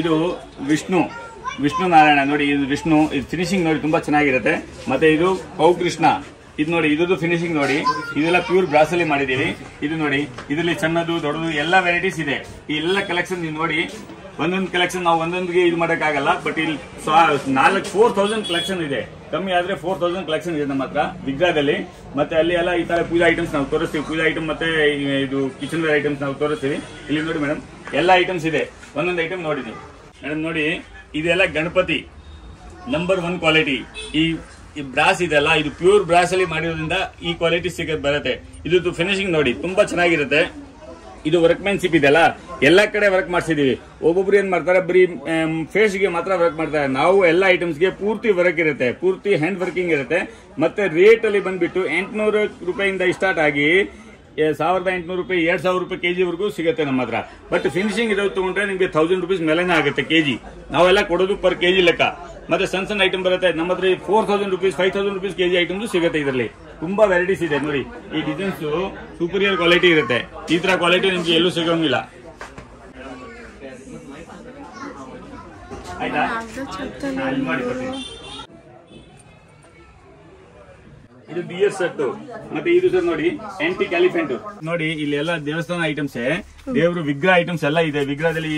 ಇದು ವಿಷ್ಣು ನಾರಾಯಣ ನೋಡಿ, ಇದು ವಿಷ್ಣು. ಇದು ಫಿನಿಶಿಂಗ್ ನೋಡಿ ತುಂಬಾ ಚೆನ್ನಾಗಿರುತ್ತೆ. ಮತ್ತೆ ಇದು ಕೃಷ್ಣ, ಇದು ನೋಡಿ ಇದ್ದು ಫಿನಿಶಿಂಗ್ ನೋಡಿ, ಇದೆಲ್ಲ ಪ್ಯೂರ್ ಬ್ರಾಸ್ ಅಲ್ಲಿ ಮಾಡಿದೀವಿ. ಇದು ನೋಡಿ ಇದರಲ್ಲಿ ಸಣ್ಣದು ದೊಡ್ಡದು ಎಲ್ಲ ವೆರೈಟೀಸ್ ಇದೆ. ಈ ಎಲ್ಲ ಕಲೆಕ್ಷನ್ ನೀವು ನೋಡಿ, ಒಂದೊಂದು ಕಲೆಕ್ಷನ್ ನಾವು ಒಂದೊಂದಿಗೆ ಇದು ಮಾಡೋಕ್ಕಾಗಲ್ಲ. ಬಟ್ ಇಲ್ಲಿ 4000 ಕಲೆಕ್ಷನ್ ಇದೆ. ಕಮ್ಮಿ ಆದ್ರೆ 4000 ಕಲೆಕ್ಷನ್ ಇದೆ ನಮ್ಮ ಹತ್ರ ವಿಗ್ರಹದಲ್ಲಿ. ಮತ್ತೆ ಅಲ್ಲಿ ಎಲ್ಲ ಈ ತರ ಪೂಜಾ ಐಟಮ್ಸ್ ನಾವು ತೋರಿಸ್ತೀವಿ. ಪೂಜಾ ಐಟಮ್ ಮತ್ತೆ ಇದು ಕಿಚನ್ ವೇರ್ ಐಟಮ್ಸ್ ನಾವು ತೋರಿಸ್ತೀವಿ. ಇಲ್ಲಿ ನೋಡಿ ಮೇಡಮ್ ಎಲ್ಲ ಐಟಮ್ಸ್ ಇದೆ. ಒಂದೊಂದು ಐಟಮ್ ನೋಡಿದೀವಿ ಮೇಡಮ್. ನೋಡಿ ಇದೆಲ್ಲ ಗಣಪತಿ ನಂಬರ್ 1 ಕ್ವಾಲಿಟಿ. ಈ ಬ್ರಾಸ್ ಇದೆಲ್ಲ ಇದು ಪ್ಯೂರ್ ಬ್ರಾಸ್ ಅಲ್ಲಿ ಮಾಡಿರೋದ್ರಿಂದ ಈ ಕ್ವಾಲಿಟಿ ಬರುತ್ತೆ. ಇದು ಫಿನಿಶಿಂಗ್ ನೋಡಿ ತುಂಬಾ ಚೆನ್ನಾಗಿರುತ್ತೆ. ಇದು ವರ್ಕ್ಮ್ಯಾನ್ಶಿಪ್ ಇದೆಲ್ಲ ಎಲ್ಲಾ ಕಡೆ ವರ್ಕ್ ಮಾಡಿಸಿದೀವಿ. ಒಬ್ಬೊಬ್ರು ಏನ್ ಮಾಡ್ತಾರೆ ಬರೀ ಫೇಸ್ ಗೆ ಮಾತ್ರ ವರ್ಕ್ ಮಾಡ್ತಾರೆ. ನಾವು ಎಲ್ಲ ಐಟಮ್ಸ್ ಗೆ ಪೂರ್ತಿ ವರ್ಕ್ ಇರುತ್ತೆ, ಪೂರ್ತಿ ಹ್ಯಾಂಡ್ ವರ್ಕಿಂಗ್ ಇರುತ್ತೆ. ಮತ್ತೆ ರೇಟ್ ಅಲ್ಲಿ ಬಂದ್ಬಿಟ್ಟು 800 ರೂಪಾಯಿಂದ ಸ್ಟಾರ್ಟ್ ಆಗಿ 1800 ರೂಪಾಯಿ 2000 ರೂಪಾಯಿ ಕೆಜಿ ವರೆಗೂ ಸಿಗುತ್ತೆ ನಮ್ಮ ಹತ್ರ. ಬಟ್ ಫಿನಿಶಿಂಗ್ ಇರೋದು ತಗೊಂಡ್ರೆ ನಿಮ್ಗೆ 1000 ರೂಪೀಸ್ ಮೇಲೆನೇ ಆಗುತ್ತೆ ಕೆಜಿ. ನಾವೆಲ್ಲ ಕೊಡೋದು ಪರ್ ಕೆಜಿ ಲೆಕ್ಕ. ಮತ್ತೆ ಸಣ್ಣ ಐಟಮ್ ಬರುತ್ತೆ ನಮ್ಮ ಹತ್ರ 4000 ರೂಪೀಸ್ 5000 ರೂಪೀಸ್ ಕೆಜಿ ಐಟಮ್ಸ್ ಸಿಗುತ್ತೆ. ಇದರಲ್ಲಿ ತುಂಬಾ ವೆರೈಟೀಸ್ ಇದೆ ನೋಡಿ. ಈ ಡಿಸೈನ್ಸ್ ಸೂಪರಿಯರ್ ಕ್ವಾಲಿಟಿ ಇರುತ್ತೆ. ಈ ತರ ಕ್ವಾಲಿಟಿ ನಿಮ್ಗೆ ಎಲ್ಲೂ ಸಿಗೋಂಗಿಲ್ಲ. ಆಯ್ತಾ? ಇದು ಡಿಯರ್ ಸೆಟ್. ಮತ್ತೆ ಇದು ಸರ್ ನೋಡಿ ಆಂಟಿಕ್ ಎಲಿಫೆಂಟ್ ನೋಡಿ. ಇಲ್ಲಿ ಎಲ್ಲ ದೇವಸ್ಥಾನ ಐಟಮ್ಸ್, ದೇವರು ವಿಗ್ರಹ ಐಟಮ್ಸ್ ಎಲ್ಲ ಇದೆ. ವಿಗ್ರಹದಲ್ಲಿ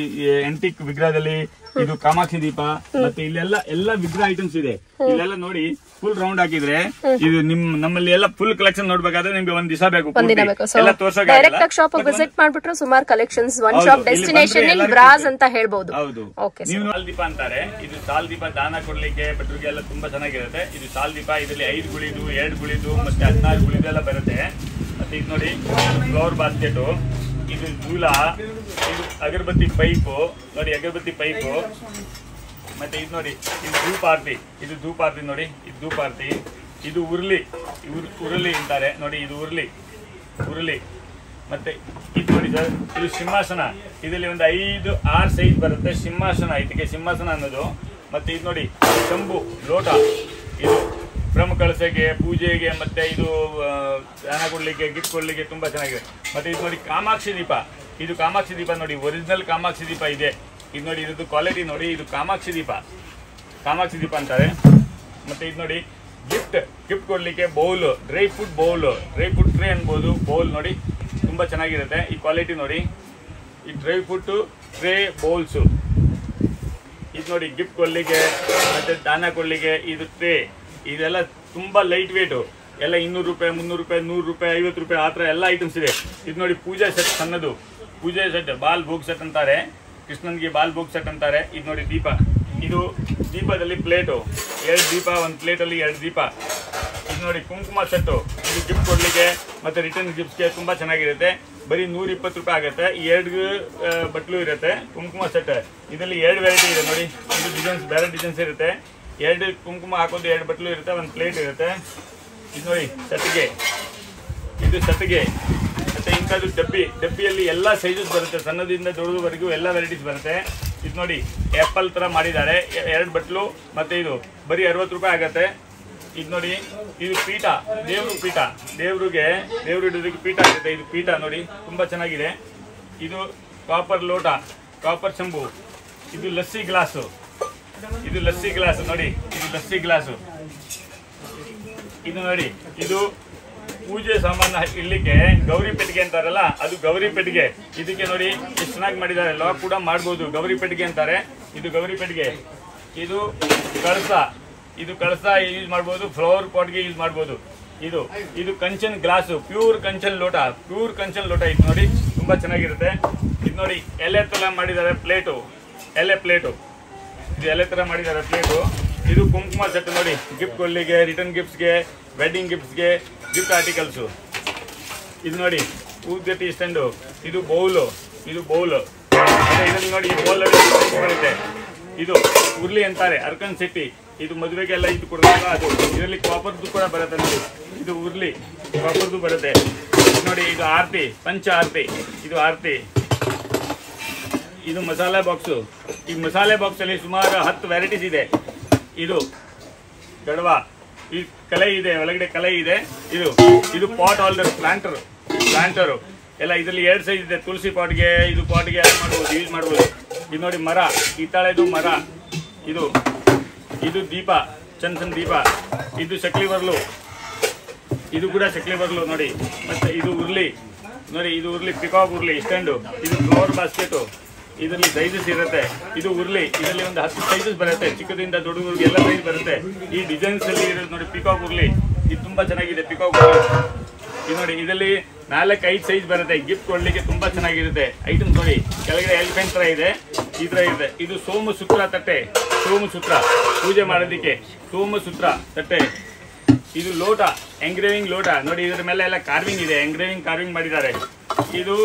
ಆಂಟಿಕ್ ವಿಗ್ರಹದಲ್ಲಿ ಇದು ಕಾಮಾಕ್ಷಿ ದೀಪ, ಮತ್ತೆ ಇಲ್ಲೆಲ್ಲ ಎಲ್ಲ ವಿಗ್ರಹ ಐಟಮ್ಸ್ ಇದೆ. ಇಲ್ಲೆಲ್ಲ ನೋಡಿ ಫುಲ್ ರೌಂಡ್ ಹಾಕಿದ್ರೆ ಇದು ನಮ್ಮಲ್ಲಿ ಎಲ್ಲ ಫುಲ್ ಕಲೆಕ್ಷನ್ ನೋಡ್ಬೇಕಾದ್ರೆ ನಿಮ್ಗೆ ಒಂದ್ ದಿವಸ ಬೇಕು. ಎಲ್ಲ ಡೈರೆಕ್ಟ್ ಶಾಪ್ ವಿಸಿಟ್ ಮಾಡ್ಬಿಟ್ರೆ ಸುಮಾರು ಕಲೆಕ್ಷನ್ಸ್, ಒನ್ ಶಾಪ್ ಡೆಸ್ಟಿನೇಷನ್ ಇನ್ ಬ್ರಾಸ್ ಅಂತ ಹೇಳ್ಬಹುದು. ಹೌದು, ನೀವು ಸಾಲ್ ದೀಪ ಅಂತಾರೆ. ಇದು ಸಾಲ್ ದೀಪ ದಾನ ಕೊಡ್ಲಿಕ್ಕೆ ಭಟ್ರಿಗೆ ಎಲ್ಲ ತುಂಬಾ ಚೆನ್ನಾಗಿರುತ್ತೆ. ಇದು ಸಾಲ್ ದೀಪ. ಇದರಲ್ಲಿ 5 ಗುಳಿದು 2 ಗುಳಿದು ಮತ್ತೆ 16 ಗುಳಿದು ಎಲ್ಲ ಬರುತ್ತೆ. ಮತ್ತೆ ಇದು ನೋಡಿ ಫ್ಲವರ್ ಬಾಸ್ಕೆಟ್, ಇದು ಜೂಲ, ಇದು ಅಗರಬತ್ತಿ ಪೈಪು ನೋಡಿ, ಅಗರಬತ್ತಿ ಪೈಪು. ಮತ್ತೆ ಇದು ನೋಡಿ ಇದು ಧೂಪಾರ್ತಿ. ಇದು ಧೂಪಾರ್ತಿ ನೋಡಿ, ಇದು ಧೂಪಾರ್ತಿ. ಇದು ಉರುಳಿ ಅಂತಾರೆ ನೋಡಿ, ಇದು ಉರುಳಿ. ಮತ್ತೆ ಇದು ನೋಡಿ ಸರ್, ಇದು ಸಿಂಹಾಸನ. ಇದರಲ್ಲಿ ಒಂದು 5-6 ಸೈಜ್ ಬರುತ್ತೆ ಸಿಂಹಾಸನ. ಇದಕ್ಕೆ ಸಿಂಹಾಸನ ಅನ್ನೋದು. ಮತ್ತೆ ಇದು ನೋಡಿ ಶಂಭು ಲೋಟ. ಇದು ಬ್ರಹ್ಮ ಕಳಸಕ್ಕೆ, ಪೂಜೆಗೆ, ಮತ್ತೆ ಇದು ದಾನ ಕೊಡ್ಲಿಕ್ಕೆ, ಗಿಫ್ಟ್ ಕೊಡ್ಲಿಕ್ಕೆ ತುಂಬಾ ಚೆನ್ನಾಗಿದೆ. ಮತ್ತೆ ಇದು ನೋಡಿ ಕಾಮಾಕ್ಷಿ ದೀಪ. ಇದು ಕಾಮಾಕ್ಷಿ ದೀಪ ನೋಡಿ, ಒರಿಜಿನಲ್ ಕಾಮಾಕ್ಷಿ ದೀಪ ಇದೆ. ಇದು ನೋಡಿ ಇದ್ರದ್ದು ಕ್ವಾಲಿಟಿ ನೋಡಿ. ಇದು ಕಾಮಾಕ್ಷಿ ದೀಪ ಅಂತಾರೆ. ಮತ್ತೆ ಇದು ನೋಡಿ ಗಿಫ್ಟ್ ಕೊಡ್ಲಿಕ್ಕೆ ಬೌಲ್, ಡ್ರೈ ಫ್ರೂಟ್ ಟ್ರೇ ಅನ್ಬೋದು. ಬೌಲ್ ನೋಡಿ ತುಂಬಾ ಚೆನ್ನಾಗಿರುತ್ತೆ. ಈ ಕ್ವಾಲಿಟಿ ನೋಡಿ, ಈ ಡ್ರೈ ಫ್ರೂಟ್ ಟ್ರೇ ಬೌಲ್ಸ್. ಇದು ನೋಡಿ ಗಿಫ್ಟ್ ಕೊಡ್ಲಿಕ್ಕೆ ಮತ್ತೆ ದಾನ ಕೊಡ್ಲಿಕ್ಕೆ ಇದು ಟ್ರೇ. ಇದೆಲ್ಲ ತುಂಬಾ ಲೈಟ್ ವೇಟ್. ಎಲ್ಲ 200 ರೂಪಾಯಿ 300 ರೂಪಾಯಿ 100 ರೂಪಾಯಿ 50 ರೂಪಾಯಿ ಆ ಥರ ಎಲ್ಲ ಐಟಮ್ಸ್ ಇದೆ. ಇದು ನೋಡಿ ಪೂಜಾ ಸೆಟ್, ಸಣ್ಣದು ಪೂಜಾ ಸೆಟ್, ಬಾಲ್ ಭೋಗ್ ಸೆಟ್ ಅಂತಾರೆ. ಕೃಷ್ಣನ್ಗೆ ಬಾಲ್ ಭೋಗ್ ಸೆಟ್ ಅಂತಾರೆ. ಇದು ನೋಡಿ ದೀಪ. ಇದು ದೀಪದಲ್ಲಿ ಪ್ಲೇಟು, 2 ದೀಪ, 1 ಪ್ಲೇಟಲ್ಲಿ 2 ದೀಪ. ಇದು ನೋಡಿ ಕುಂಕುಮ ಸೆಟ್ಟು. ಇದು ಗಿಫ್ಟ್ ಕೊಡ್ಲಿಕ್ಕೆ ಮತ್ತೆ ರಿಟರ್ನ್ ಗಿಫ್ಟ್ಸ್ಗೆ ತುಂಬಾ ಚೆನ್ನಾಗಿರುತ್ತೆ. ಬರೀ 120 ರೂಪಾಯಿ ಆಗುತ್ತೆ. 2 ಬಟ್ಲು ಇರುತ್ತೆ ಕುಂಕುಮ ಸೆಟ್. ಇದರಲ್ಲಿ 2 ವೆರೈಟಿ ಇದೆ ನೋಡಿ. ಇದು ಡಿಸೈನ್ಸ್ ಬೇರೆ ಡಿಸೈನ್ಸ್ ಇರುತ್ತೆ. 2 ಕುಂಕುಮ ಹಾಕೋದು, 2 ಬಟ್ಲು ಇರುತ್ತೆ, 1 ಪ್ಲೇಟ್ ಇರುತ್ತೆ. ಇದು ನೋಡಿ ಸತ್ತಿಗೆ. ಇದು ಸತ್ತಿಗೆ. ಮತ್ತೆ ಇಂಥದ್ದು ಡಬ್ಬಿಯಲ್ಲಿ ಎಲ್ಲ ಸೈಜಸ್ ಬರುತ್ತೆ, ಸಣ್ಣದಿಂದ ದೊಡ್ಡದವರೆಗೂ ಎಲ್ಲ ವೆರೈಟೀಸ್ ಬರುತ್ತೆ. ಇದು ನೋಡಿ ಆ್ಯಪಲ್ ಥರ ಮಾಡಿದ್ದಾರೆ. 2 ಬಟ್ಲು. ಮತ್ತೆ ಇದು ಬರೀ 60 ರೂಪಾಯಿ ಆಗುತ್ತೆ. ಇದು ನೋಡಿ ಇದು ಪೀಠ, ದೇವ್ರು ಇಡೋದಕ್ಕೆ ಪೀಠ ಆಗುತ್ತೆ. ಇದು ಪೀಠ ನೋಡಿ ತುಂಬಾ ಚೆನ್ನಾಗಿದೆ. ಇದು ಕಾಪರ್ ಲೋಟ, ಕಾಪರ್ ಚಂಬು. ಇದು ಲಸ್ಸಿ ಗ್ಲಾಸು. ಇದು ಲಸ್ಸಿ ಗ್ಲಾಸ್ ನೋಡಿ, ಇದು ಲಸ್ಸಿ ಗ್ಲಾಸು. ಇದು ನೋಡಿ ಇದು ಪೂಜೆ ಸಾಮಾನು ಇಡ್ಲಿಕ್ಕೆ ಗೌರಿ ಪೆಟ್ಟಿಗೆ ಅಂತಾರಲ್ಲ, ಅದು ಗೌರಿ ಪೆಟ್ಟಿಗೆ. ಇದಕ್ಕೆ ನೋಡಿ ಎಷ್ಟು ಚೆನ್ನಾಗಿ ಮಾಡಿದ್ದಾರೆ. ಲಾಕ್ ಕೂಡ ಮಾಡ್ಬೋದು. ಗೌರಿ ಪೆಟ್ಟಿಗೆ ಅಂತಾರೆ. ಇದು ಗೌರಿ ಪೆಟ್ಟಿಗೆ. ಇದು ಕಳಸ ಯೂಸ್ ಮಾಡ್ಬೋದು. ಫ್ಲವರ್ ಪಾಟ್ಗೆ ಯೂಸ್ ಮಾಡ್ಬೋದು. ಇದು ಕಂಚನ್ ಗ್ಲಾಸು, ಪ್ಯೂರ್ ಕಂಚನ್ ಲೋಟ. ಇದು ನೋಡಿ ತುಂಬಾ ಚೆನ್ನಾಗಿರುತ್ತೆ. ಇದು ನೋಡಿ ಎಲೆ ತರ ಮಾಡಿದ್ದಾರೆ ಪ್ಲೇಟು, ಎಲೆ ಪ್ಲೇಟು. ಇದು ಎಲೆ ತರ ಮಾಡಿದ್ದಾರೆ ಪ್ಲೇಟು. ಇದು ಕುಂಕುಮ ಸೆಟ್ ನೋಡಿ, ಗಿಫ್ಟ್ ಕೊಡ್ಲಿಕ್ಕೆ, ರಿಟರ್ನ್ ಗಿಫ್ಟ್ಸ್ಗೆ, ವೆಡ್ಡಿಂಗ್ ಗಿಫ್ಟ್ಸ್ಗೆ, ಗಿಫ್ಟ್ ಆರ್ಟಿಕಲ್ಸು. ಇದು ನೋಡಿ ಊದ್ಗಟ್ಟಿ ಸ್ಟ್ಯಾಂಡು. ಇದು ಬೌಲು. ಇದರಲ್ಲಿ ನೋಡಿ ಈ ಬೌಲಲ್ಲಿ ಬರುತ್ತೆ. ಇದು ಉರ್ಲಿ ಅಂತಾರೆ, ಅರ್ಕನ್ ಸೆಟ್ಟಿ. ಇದು ಮದುವೆಗೆಲ್ಲ ಇದು ಕೊಡ್ತಾರ ಅದು. ಇದರಲ್ಲಿ ಕಾಪರ್ದು ಕೂಡ ಬರುತ್ತೆ ನೋಡಿ. ಇದು ಉರ್ಲಿ ಕಾಪರ್ದು ಬರುತ್ತೆ. ನೋಡಿ ಇದು ಆರತಿ, ಪಂಚ ಆರತಿ. ಇದು ಆರತಿ. ಇದು ಮಸಾಲೆ ಬಾಕ್ಸು. ಈ ಮಸಾಲೆ ಬಾಕ್ಸ್ ಅಲ್ಲಿ ಸುಮಾರು 10 ವೆರೈಟೀಸ್ ಇದೆ. ಇದು ಗಡವ, ಈ ಕಲೆ ಇದೆ, ಒಳಗಡೆ ಕಲೆ ಇದೆ. ಇದು ಪಾಟ್ ಹೋಲ್ಡರ್, ಪ್ಲಾಂಟರು ಎಲ್ಲ. ಇದರಲ್ಲಿ 2 ಸೈಜ್ ಇದೆ. ತುಳಸಿ ಪಾಟ್ಗೆ, ಇದು ಪಾಟ್ಗೆ ಯೂಸ್ ಮಾಡ್ಬೋದು. ಇದು ನೋಡಿ ಮರ, ಹಿತ್ತಾಳೆದು ಮರ, ಇದು ಇದು ದೀಪ, ಚಂದನ್ ದೀಪ, ಇದು ಚಕ್ಲಿ ಬರ್ಲು, ಇದು ಕೂಡ ಚಕ್ಲಿ ಬರ್ಲು ನೋಡಿ. ಮತ್ತೆ ಇದು ಉರ್ಲಿ ನೋಡಿ, ಇದು ಉರ್ಲಿ ಪಿಕಾಕ್ ಉರ್ಲಿ ಸ್ಟ್ಯಾಂಡು, ಇದು ಫ್ಲವರ್ ಬಾಸ್ಕೆಟು, ಇದರಲ್ಲಿ ಸೈಜಸ್ ಇರುತ್ತೆ. ಇದು ಉರ್ಲಿ, ಇದರಲ್ಲಿ ಒಂದು 10 ಸೈಜಸ್ ಬರುತ್ತೆ, ಚಿಕ್ಕದಿಂದ ದೊಡ್ಡವರಿಗೆ ಎಲ್ಲ ಸೈಜ್ ಬರುತ್ತೆ. ಈ ಡಿಸೈನ್ಸ್ ಅಲ್ಲಿ ಇರೋದು ನೋಡಿ ಪಿಕಾಕ್ ಉರ್ಲಿ, ಇದು ತುಂಬಾ ಚೆನ್ನಾಗಿದೆ ಪಿಕಾಕ್ ಉರ್ಲಿ. ಇದು ನೋಡಿ ಇದರಲ್ಲಿ 4-5 ಸೈಜ್ ಬರುತ್ತೆ, ಗಿಫ್ಟ್ ಕೊಡ್ಲಿಕ್ಕೆ ತುಂಬಾ ಚೆನ್ನಾಗಿರುತ್ತೆ. ಐಟಮ್ ನೋಡಿ ಕೆಳಗಡೆ ಎಲಿಫೆಂಟ್ ತರ ಇದೆ, ಈ ತರ ಇದೆ. ಇದು ಸೋಮಸೂತ್ರ ತಟ್ಟೆ, ಸೋಮಸೂತ್ರ ಪೂಜೆ ಮಾಡೋದಿಕ್ಕೆ ಸೋಮಸೂತ್ರ ತಟ್ಟೆ. ಇದು ಲೋಟ, ಎಂಗ್ರೇವಿಂಗ್ ಲೋಟ ನೋಡಿ, ಇದರ ಮೇಲೆ ಎಲ್ಲ ಕಾರ್ವಿಂಗ್ ಇದೆ, ಕಾರ್ವಿಂಗ್ ಮಾಡಿದ್ದಾರೆ. ಇದು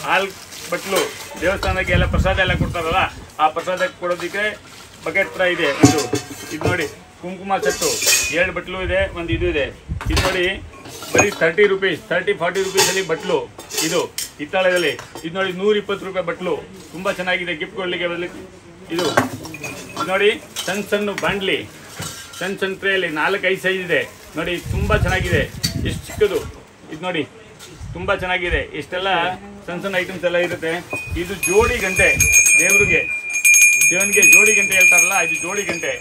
ಹಾಲ್ ಬಟ್ಲು, ದೇವಸ್ಥಾನಕ್ಕೆ ಎಲ್ಲ ಪ್ರಸಾದ ಎಲ್ಲ ಕೊಡ್ತಾರಲ್ಲ, ಆ ಪ್ರಸಾದ ಕೊಡೋದಕ್ಕೆ ಬಕೆಟ್ ತರ ಇದೆ ಒಂದು. ಇದು ನೋಡಿ ಕುಂಕುಮ ಸೆಟ್ಟು, 2 ಬಟ್ಲು ಇದೆ, ಒಂದು ಇದು ಇದೆ. ಇದು ನೋಡಿ ಬರೀ 30 ರೂಪೀಸ್, 30-40 ರೂಪೀಸಲ್ಲಿ ಬಟ್ಲು. ಇದು ಹಿತ್ತಾಳೆದಲ್ಲಿ. ಇದು ನೋಡಿ 120 ರೂಪಾಯಿ ಬಟ್ಲು, ತುಂಬಾ ಚೆನ್ನಾಗಿದೆ ಗಿಫ್ಟ್ ಕೊಡ್ಲಿಕ್ಕೆ. ಇದು ನೋಡಿ ಸಣ್ಣ ಬಾಂಡ್ಲಿ, ಸಣ್ಣ ಟ್ರೇಲಿ 4-5 ಸೈಜ್ ಇದೆ ನೋಡಿ, ತುಂಬಾ ಚೆನ್ನಾಗಿದೆ. ಎಷ್ಟು ಚಿಕ್ಕದು, ಇದು ನೋಡಿ ತುಂಬಾ ಚೆನ್ನಾಗಿದೆ. ಇಷ್ಟೆಲ್ಲ ಸಣ್ಣ ಐಟಮ್ಸ್ ಎಲ್ಲ ಇರುತ್ತೆ. ಇದು ಜೋಡಿ ಗಂಟೆ, ದೇವನಿಗೆ ಜೋಡಿ ಗಂಟೆ ಹೇಳ್ತಾರಲ್ಲ, ಇದು ಜೋಡಿ ಗಂಟೆ.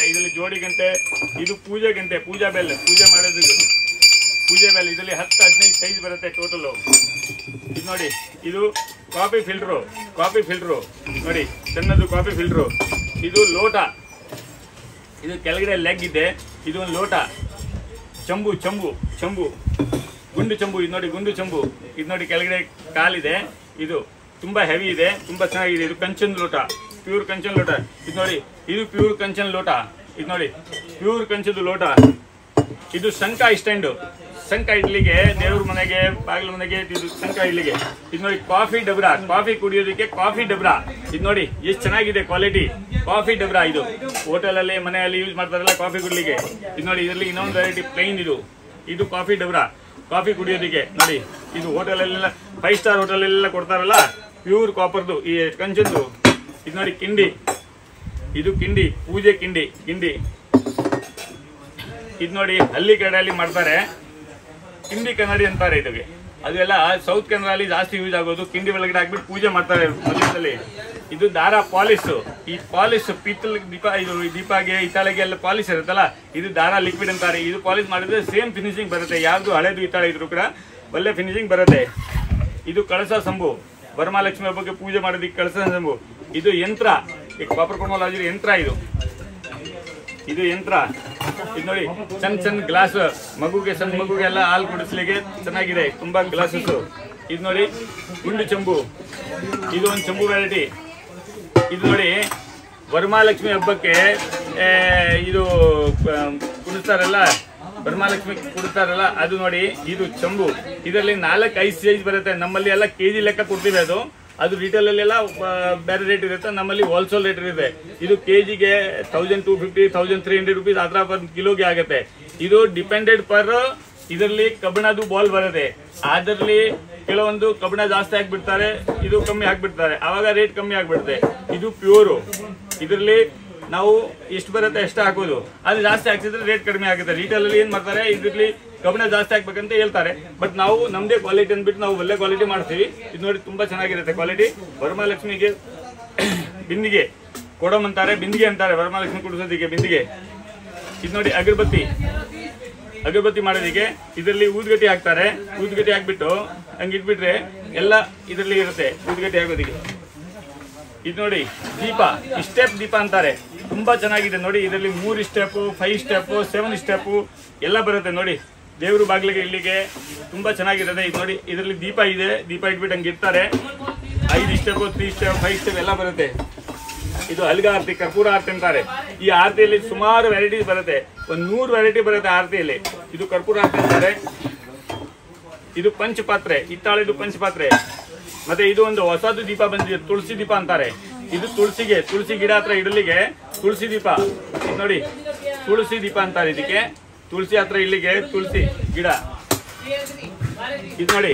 ಇದರಲ್ಲಿ ಜೋಡಿ ಗಂಟೆ, ಇದು ಪೂಜೆ ಗಂಟೆ, ಪೂಜಾ ಬೆಲ್, ಪೂಜೆ ಮಾಡೋದಕ್ಕೆ ಪೂಜೆ ಬೆಲ್. ಇದರಲ್ಲಿ 10-15 ಸೈಜ್ ಬರುತ್ತೆ ಟೋಟಲ್. ಇದು ನೋಡಿ ಇದು ಕಾಫಿ ಫಿಲ್ಟ್ರು ನೋಡಿ, ಸಣ್ಣದು ಕಾಫಿ ಫಿಲ್ಟ್ರು. ಇದು ಲೋಟ, ಇದು ಕೆಳಗಡೆ ಲೆಗ್ ಇದೆ. ಇದು ಒಂದು ಲೋಟ. ಚಂಬು ಗುಂಡು ಚಂಬು, ಇದು ನೋಡಿ ಗುಂಡು ಚಂಬು. ಇದು ನೋಡಿ ಕೆಳಗಡೆ ಕಾಲಿದೆ, ಇದು ತುಂಬಾ ಹೆವಿ ಇದೆ, ತುಂಬಾ ಚೆನ್ನಾಗಿದೆ. ಇದು ಕಂಚನ್ ಲೋಟ, ಪ್ಯೂರ್ ಕಂಚನ್ ಲೋಟ. ಇದು ನೋಡಿ ಇದು ಪ್ಯೂರ್ ಕಂಚನ್ ಲೋಟ. ಇದು ನೋಡಿ ಪ್ಯೂರ್ ಕಂಚದು ಲೋಟ. ಇದು ಶಂಖ ಸ್ಟ್ಯಾಂಡು, ಶಂಖ ಇಡ್ಲಿಗೆ, ದೇವ್ರ ಮನೆಗೆ, ಬಾಗಿಲ ಮನೆಗೆ, ಇದು ಶಂಖ ಇಡ್ಲಿಗೆ. ಇದು ನೋಡಿ ಕಾಫಿ ಡಬ್ರಾ, ಕಾಫಿ ಕುಡಿಯೋದಕ್ಕೆ ಕಾಫಿ ಡಬ್ರಾ. ಇದು ನೋಡಿ ಎಷ್ಟು ಚೆನ್ನಾಗಿದೆ ಕ್ವಾಲಿಟಿ ಕಾಫಿ ಡಬ್ರಾ. ಇದು ಹೋಟೆಲ್ ಅಲ್ಲಿ ಮನೆಯಲ್ಲಿ ಯೂಸ್ ಮಾಡ್ತಾರಲ್ಲ ಕಾಫಿ ಕುಡ್ಲಿಕ್ಕೆ. ಇದು ನೋಡಿ ಇದರಲ್ಲಿ ಇನ್ನೊಂದು ವೆರೈಟಿ ಪ್ಲೈನ್. ಇದು ಕಾಫಿ ಡಬ್ರಾ, ಕಾಫಿ ಕುಡಿಯೋದಕ್ಕೆ ನೋಡಿ. ಇದು ಹೋಟೆಲ್ 5 ಸ್ಟಾರ್ ಹೋಟೆಲ್ ಕೊಡ್ತಾರಲ್ಲ, ಪ್ಯೂರ್ ಕಾಪರ್ದು ಈ ಕಂಚದ್ದು. ಇದು ನೋಡಿ ಕಿಂಡಿ, ಇದು ಕಿಂಡಿ, ಪೂಜೆ ಕಿಂಡಿ. ಇದು ನೋಡಿ ಹಳ್ಳಿ ಕಡೆಯಲ್ಲಿ ಮಾಡ್ತಾರೆ, ಕಿಂಡಿ ಕನ್ನಡಿ ಅಂತಾರೆ ಇದಕ್ಕೆ. ಅದೆಲ್ಲ ಸೌತ್ ಕನ್ನಡಲ್ಲಿ ಜಾಸ್ತಿ ಯೂಸ್ ಆಗೋದು. ಕಿಂಡಿ ಒಳಗಡೆ ಹಾಕ್ಬಿಟ್ಟು ಪೂಜೆ ಮಾಡ್ತಾರೆ ಮಧ್ಯದಲ್ಲಿ. ಇದು ದಾರ ಪಾಲಿಶ್, ಈ ಪಾಲಿಶ್ ಪಿತ್ತಲ್ ದೀಪ, ಇದು ದೀಪಾಗೆ ಹಿತ್ತಾಳೆಗೆ ಎಲ್ಲ ಪಾಲಿಶ್ ಇರುತ್ತಲ್ಲ, ಇದು ದಾರ ಲಿಕ್ವಿಡ್ ಅಂತಾರೆ. ಇದು ಪಾಲಿಶ್ ಮಾಡಿದ್ರೆ ಸೇಮ್ ಫಿನಿಶಿಂಗ್ ಬರುತ್ತೆ, ಯಾವ್ದು ಹಳೆದು ಹಿತ್ತಾಳೆ ಇದ್ರು ಕೂಡ ಒಳ್ಳೆ ಫಿನಿಶಿಂಗ್ ಬರುತ್ತೆ. ಇದು ಕಳಸ ಸಂಭು, ವರಮಹಾಲಕ್ಷ್ಮಿ ಹಬ್ಬಕ್ಕೆ ಪೂಜೆ ಮಾಡೋದಕ್ಕೆ ಕಳಸ ಸಂಭು. ಇದು ಯಂತ್ರ, ಕಾಪರ್ ಕ್ರೋಮಾಲಜಿ ಯಂತ್ರ. ಇದು ಯಂತ್ರ. ಇದು ನೋಡಿ ಸಣ್ಣ ಗ್ಲಾಸ್, ಸಣ್ಣ ಮಗುಗೆಲ್ಲ ಹಾಲು ಕುಡಿಸ್ಲಿಕ್ಕೆ ಚೆನ್ನಾಗಿದೆ, ತುಂಬಾ ಗ್ಲಾಸಸ್. ಇದು ನೋಡಿ ಗುಂಡು ಚಂಬು, ಇದು ಒಂದು ಚಂಬು ವೆರೈಟಿ. ಇದು ನೋಡಿ ವರಮಹಾಲಕ್ಷ್ಮಿ ಹಬ್ಬಕ್ಕೆ ಇದು ಕುಡಿಸ್ತಾರಲ್ಲ, ವರಮಹಾಲಕ್ಷ್ಮಿ ಕುಡಿಸ್ತಾರಲ್ಲ, ಅದು ನೋಡಿ ಇದು ಚಂಬು. ಇದರಲ್ಲಿ 4-5 ಸೈಜ್ ಬರುತ್ತೆ. ನಮ್ಮಲ್ಲಿ ಎಲ್ಲ ಕೆಜಿ ಲೆಕ್ಕ ಕೊಡ್ತೀವಿ. ಅದು ರಿಟೇಲ್ ಅಲ್ಲೆಲ್ಲ ಬೇರೆ ರೇಟ್ ಇರುತ್ತೆ, ನಮ್ಮಲ್ಲಿ ಹೋಲ್ಸೇಲ್ ರೇಟ್ ಇರುತ್ತೆ. ಇದು ಕೆಜಿಗೆ 1250, 1300 ರೂಪೀಸ್ ಆ ಥರ ಪರ್ ಕಿಲೋಗೆ ಆಗುತ್ತೆ. ಇದು ಡಿಪೆಂಡೆಡ್ ಪರ್ ಇದರಲ್ಲಿ ಕಬ್ಬಿಣದು ಬಾಲ್ ಬರುತ್ತೆ. ಅದರಲ್ಲಿ ಕೆಲವೊಂದು ಕಬ್ಬಿಣ ಜಾಸ್ತಿ ಹಾಕ್ಬಿಡ್ತಾರೆ, ಇದು ಕಮ್ಮಿ ಹಾಕ್ಬಿಡ್ತಾರೆ, ಆವಾಗ ರೇಟ್ ಕಮ್ಮಿ ಆಗ್ಬಿಡುತ್ತೆ. ಇದು ಪ್ಯೂರು, ಇದರಲ್ಲಿ ನಾವು ಎಷ್ಟು ಬರುತ್ತೆ ಎಷ್ಟು ಹಾಕೋದು. ಅದು ಜಾಸ್ತಿ ಹಾಕ್ಸಿದ್ರೆ ರೇಟ್ ಕಡಿಮೆ ಆಗುತ್ತೆ. ರಿಟೇಲ್ ಅಲ್ಲಿ ಏನ್ ಮಾಡ್ತಾರೆ, ಇದರಲ್ಲಿ ಕಬ್ಬಿಣ ಜಾಸ್ತಿ ಹಾಕ್ಬೇಕಂತ ಹೇಳ್ತಾರೆ. ಬಟ್ ನಾವು ನಮ್ದೇ ಕ್ವಾಲಿಟಿ ಅಂದ್ಬಿಟ್ಟು ನಾವು ಒಳ್ಳೆ ಕ್ವಾಲಿಟಿ ಮಾಡ್ತೀವಿ. ಇದು ನೋಡಿ ತುಂಬಾ ಚೆನ್ನಾಗಿರುತ್ತೆ ಕ್ವಾಲಿಟಿ. ವರಮಹಾಲಕ್ಷ್ಮಿಗೆ ಬಿಂದಿಗೆ ಕೊಡಮ್ ಅಂತಾರೆ, ಬಿಂದಿಗೆ ಅಂತಾರೆ ವರಮಹಾಲಕ್ಷ್ಮಿ ಕುಡಿಸೋದಿಕ್ಕೆ ಬಿಂದಿಗೆ. ಇದು ನೋಡಿ ಅಗರಬತ್ತಿ ಮಾಡೋದಿಕ್ಕೆ ಇದರಲ್ಲಿ ಊದ್ಗಟ್ಟಿ ಹಾಕ್ತಾರೆ. ಊದ್ಗಟ್ಟಿ ಹಾಕ್ಬಿಟ್ಟು ಹಂಗಿಟ್ಬಿಟ್ರೆ ಎಲ್ಲ ಇದರಲ್ಲಿ ಇರುತ್ತೆ ಊದ್ಗಟ್ಟಿ ಹಾಕೋದಿಕ್ಕೆ. ಇದು ನೋಡಿ ದೀಪ, ಸ್ಟೆಪ್ ದೀಪ ಅಂತಾರೆ, ತುಂಬಾ ಚೆನ್ನಾಗಿದೆ ನೋಡಿ. ಇದರಲ್ಲಿ 3 ಸ್ಟೆಪ್, 5 ಸ್ಟೆಪ್, 7 ಸ್ಟೆಪ್ ಎಲ್ಲ ಬರುತ್ತೆ ನೋಡಿ. ದೇವರು ಬಾಗಿಲಿಗೆ ಇಲ್ಲಿಗೆ ತುಂಬಾ ಚೆನ್ನಾಗಿರುತ್ತೆ. ಇದು ನೋಡಿ ಇದರಲ್ಲಿ ದೀಪ ಇದೆ, ದೀಪ ಇಟ್ಬಿಟ್ಟು ಹಂಗೆ ಇರ್ತಾರೆ. 5 ಸ್ಟೆಪ್, 3 ಸ್ಟೆಪ್, 5 ಸ್ಟೆಪ್ ಎಲ್ಲ ಬರುತ್ತೆ. ಇದು ಹಲ್ಗ ಆರತಿ, ಕರ್ಪೂರ ಆರತಿ ಅಂತಾರೆ. ಈ ಆರತಿಯಲ್ಲಿ ಸುಮಾರು ವೆರೈಟೀಸ್ ಬರುತ್ತೆ, ಒಂದು 100 ವೆರೈಟಿ ಬರುತ್ತೆ ಆರತಿಯಲ್ಲಿ. ಇದು ಕರ್ಪೂರ ಆರತಿ ಅಂತಾರೆ. ಇದು ಪಂಚಪಾತ್ರೆ, ಹಿತ್ತಾಳೆದು ಪಂಚಪಾತ್ರೆ. ಮತ್ತೆ ಇದು ಒಂದು ಹೊಸದು ದೀಪ ಬಂದಿದೆ, ತುಳಸಿ ದೀಪ ಅಂತಾರೆ. ಇದು ತುಳಸಿ ಗಿಡ ಹತ್ರ ಇಡಲಿಗೆ ತುಳಸಿ ದೀಪ. ಇದು ನೋಡಿ ತುಳಸಿ ದೀಪ ಅಂತಾರೆ ಇದಕ್ಕೆ. ತುಳಸಿ ಹತ್ರ ಇಲ್ಲಿಗೆ ತುಳಸಿ ಗಿಡ. ಇದು ನೋಡಿ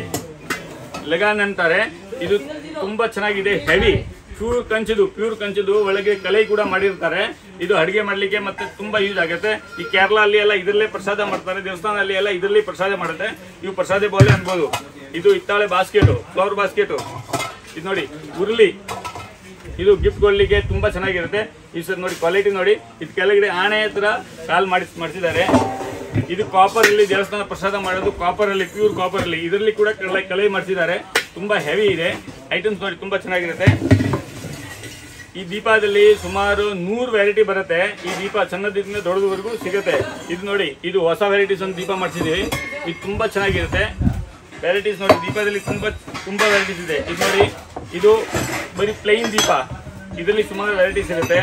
ಲಗಾನ್ ಅಂತಾರೆ. ಇದು ತುಂಬಾ ಚೆನ್ನಾಗಿದೆ, ಹೆವಿ, ಪ್ಯೂರ್ ಕಂಚದು ಒಳಗೆ ಕಲೆ ಕೂಡ ಮಾಡಿರ್ತಾರೆ. ಇದು ಅಡಿಗೆ ಮಾಡ್ಲಿಕ್ಕೆ ಮತ್ತೆ ತುಂಬಾ ಯೂಸ್ ಆಗುತ್ತೆ. ಈ ಕೇರಳ ಅಲ್ಲಿ ಎಲ್ಲ ಇದರಲ್ಲೇ ಪ್ರಸಾದ ಮಾಡ್ತಾರೆ, ದೇವಸ್ಥಾನ ಅಲ್ಲಿ ಎಲ್ಲ ಇದರಲ್ಲಿ ಪ್ರಸಾದ ಮಾಡುತ್ತೆ. ಇವು ಪ್ರಸಾದ ಬೋಲೆ ಅನ್ಬೋದು. ಇದು ಹಿತ್ತಾಳೆ ಬಾಸ್ಕೆಟು, ಫ್ಲವರ್ ಬಾಸ್ಕೆಟು. ಇದು ನೋಡಿ ಇದು ಗಿಫ್ಟ್ ಕೊಡ್ಲಿಕ್ಕೆ ತುಂಬಾ ಚೆನ್ನಾಗಿರುತ್ತೆ. ಈ ಸರ್ ನೋಡಿ ಕ್ವಾಲಿಟಿ ನೋಡಿ, ಇದು ಕೆಳಗಡೆ ಆಣೆ ಹತ್ರ ಕಾಲ್ ಮಾಡಿಸಿದ್ದಾರೆ. ಇದು ಕಾಪರ್ ಅಲ್ಲಿ ದೇವಸ್ಥಾನ ಪ್ರಸಾದ ಮಾಡೋದು ಕಾಪರ್ ಅಲ್ಲಿ, ಪ್ಯೂರ್ ಕಾಪರ್ ಅಲ್ಲಿ. ಇದರಲ್ಲಿ ಕೂಡ ಕಲೆ ಮಾಡಿಸಿದ್ದಾರೆ. ತುಂಬಾ ಹೆವಿ ಇದೆ ಐಟಮ್ಸ್ ನೋಡಿ, ತುಂಬಾ ಚೆನ್ನಾಗಿರುತ್ತೆ. ಈ ದೀಪದಲ್ಲಿ ಸುಮಾರು 100 ವೆರೈಟಿ ಬರುತ್ತೆ. ಈ ದೀಪ ಸಣ್ಣದಿಂದ ದೊಡ್ಡದವರೆಗೂ ಸಿಗುತ್ತೆ. ಇದು ನೋಡಿ, ಇದು ಹೊಸ ವೆರೈಟೀಸ್ ಒಂದು ದೀಪ ಮಾಡಿಸಿದೀವಿ. ಇದು ತುಂಬಾ ಚೆನ್ನಾಗಿರುತ್ತೆ. ವೆರೈಟೀಸ್ ನೋಡಿ, ದೀಪದಲ್ಲಿ ತುಂಬಾ ವೆರೈಟೀಸ್ ಇದೆ. ಇದು ನೋಡಿ, ಇದು ಬರೀ ಪ್ಲೈನ್ ದೀಪ, ಇದರಲ್ಲಿ ಸುಮಾರು ವೆರೈಟೀಸ್ ಇರುತ್ತೆ.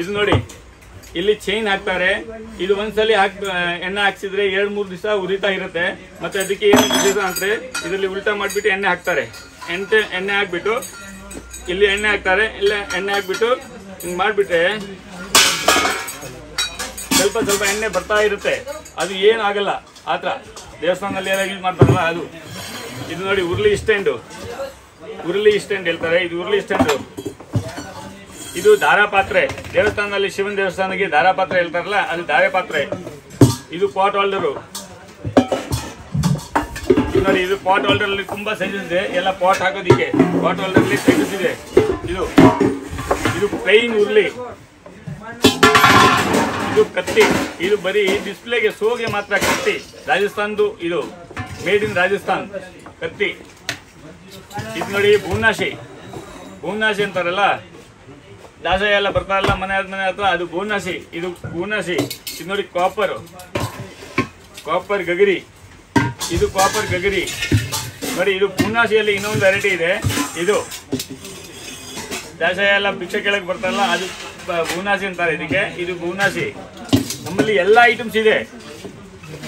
ಇದು ನೋಡಿ, ಇಲ್ಲಿ ಚೈನ್ ಹಾಕ್ತಾರೆ. ಇದು ಒಂದ್ಸಲಿ ಎಣ್ಣೆ ಹಾಕ್ಸಿದ್ರೆ 2-3 ದಿವಸ ಉರಿತಾ ಇರುತ್ತೆ. ಮತ್ತೆ ಅದಕ್ಕೆ ಏನು ವಿಶೇಷ ಅಂದ್ರೆ ಇದರಲ್ಲಿ ಉಲ್ಟಾ ಮಾಡಿಬಿಟ್ಟು ಎಣ್ಣೆ ಹಾಕ್ತಾರೆ. ಎಣ್ಣೆ ಹಾಕ್ಬಿಟ್ಟು ಇಲ್ಲಿ ಎಣ್ಣೆ ಹಾಕ್ತಾರೆ, ಇಲ್ಲ ಎಣ್ಣೆ ಹಾಕ್ಬಿಟ್ಟು ಹಿಂಗೆ ಮಾಡಿಬಿಟ್ರೆ ಸ್ವಲ್ಪ ಎಣ್ಣೆ ಬರ್ತಾ ಇರುತ್ತೆ. ಅದು ಏನು ಆಗಲ್ಲ. ಆತರ ದೇವಸ್ಥಾನದಲ್ಲಿ ಎಲ್ಲ ಯೂಸ್ ಮಾಡ್ತಾರಲ್ಲ ಅದು. ಇದು ನೋಡಿ, ಉರುಳಿ ಸ್ಟ್ಯಾಂಡ್ ಹೇಳ್ತಾರೆ. ಇದು ಉರುಳಿ ಸ್ಟ್ಯಾಂಡು. ಇದು ದಾರ ಪಾತ್ರೆ. ದೇವಸ್ಥಾನದಲ್ಲಿ ಶಿವನ ದೇವಸ್ಥಾನಕ್ಕೆ ದಾರ ಪಾತ್ರೆ ಹೇಳ್ತಾರಲ್ಲ, ಅದು ದಾರೆ ಪಾತ್ರೆ. ಇದು ಪಾಟ್ ಹೋಲ್ಡರು ನೋಡಿ. ಇದು ಪಾಟ್ ಹೋಲ್ಡರ್ ಅಲ್ಲಿ ತುಂಬಾ ಸೈಜಸ್ ಇದೆ. ಎಲ್ಲ ಪಾಟ್ ಹಾಕೋದಿಕ್ಕೆ ಪಾಟ್ ಹೋಲ್ಡರ್ ಅಲ್ಲಿ ಸೈಜಸ್ ಇದೆ. ಇದು ಪ್ಲೈನ್ ಉರುಳಿ. ಇದು ಕತ್ತಿ. ಇದು ಬರೀ ಡಿಸ್ಪ್ಲೇಗೆ ಶೋಗೆ ಮಾತ್ರ ಕತ್ತಿ. ರಾಜಸ್ಥಾನದು ಇದು, ಮೇಡ್ ಇನ್ ರಾಜಸ್ಥಾನ್ ಕತ್ತಿ. ಇದು ನೋಡಿ, ಭೂನಾಶಿ ಅಂತಾರಲ್ಲ, ದಾಸಯ್ಯ ಎಲ್ಲ ಬರ್ತಾರಲ್ಲ ಮನೆ ಹತ್ರ, ಅದು ಭೂನಾಶಿ. ಇದು ಭೂನಾಶಿ. ಇದು ನೋಡಿ, ಕಾಪರ್ ಗಗರಿ. ಇದು ಕಾಪರ್ ಗಗರಿ ನೋಡಿ. ಇದು ಭೂನಾಶಿಯಲ್ಲಿ ಇನ್ನೊಂದು ವೆರೈಟಿ ಇದೆ. ಇದು ದಾಸಯ್ಯ ಎಲ್ಲ ಭಿಕ್ಷೆ ಕೆಳಗೆ ಬರ್ತಾರಲ್ಲ, ಅದು ಭೂನಾಶಿ ಅಂತಾರೆ ಇದಕ್ಕೆ. ಇದು ಭೂನಾಶಿ. ನಮ್ಮಲ್ಲಿ ಎಲ್ಲ ಐಟಮ್ಸ್ ಇದೆ.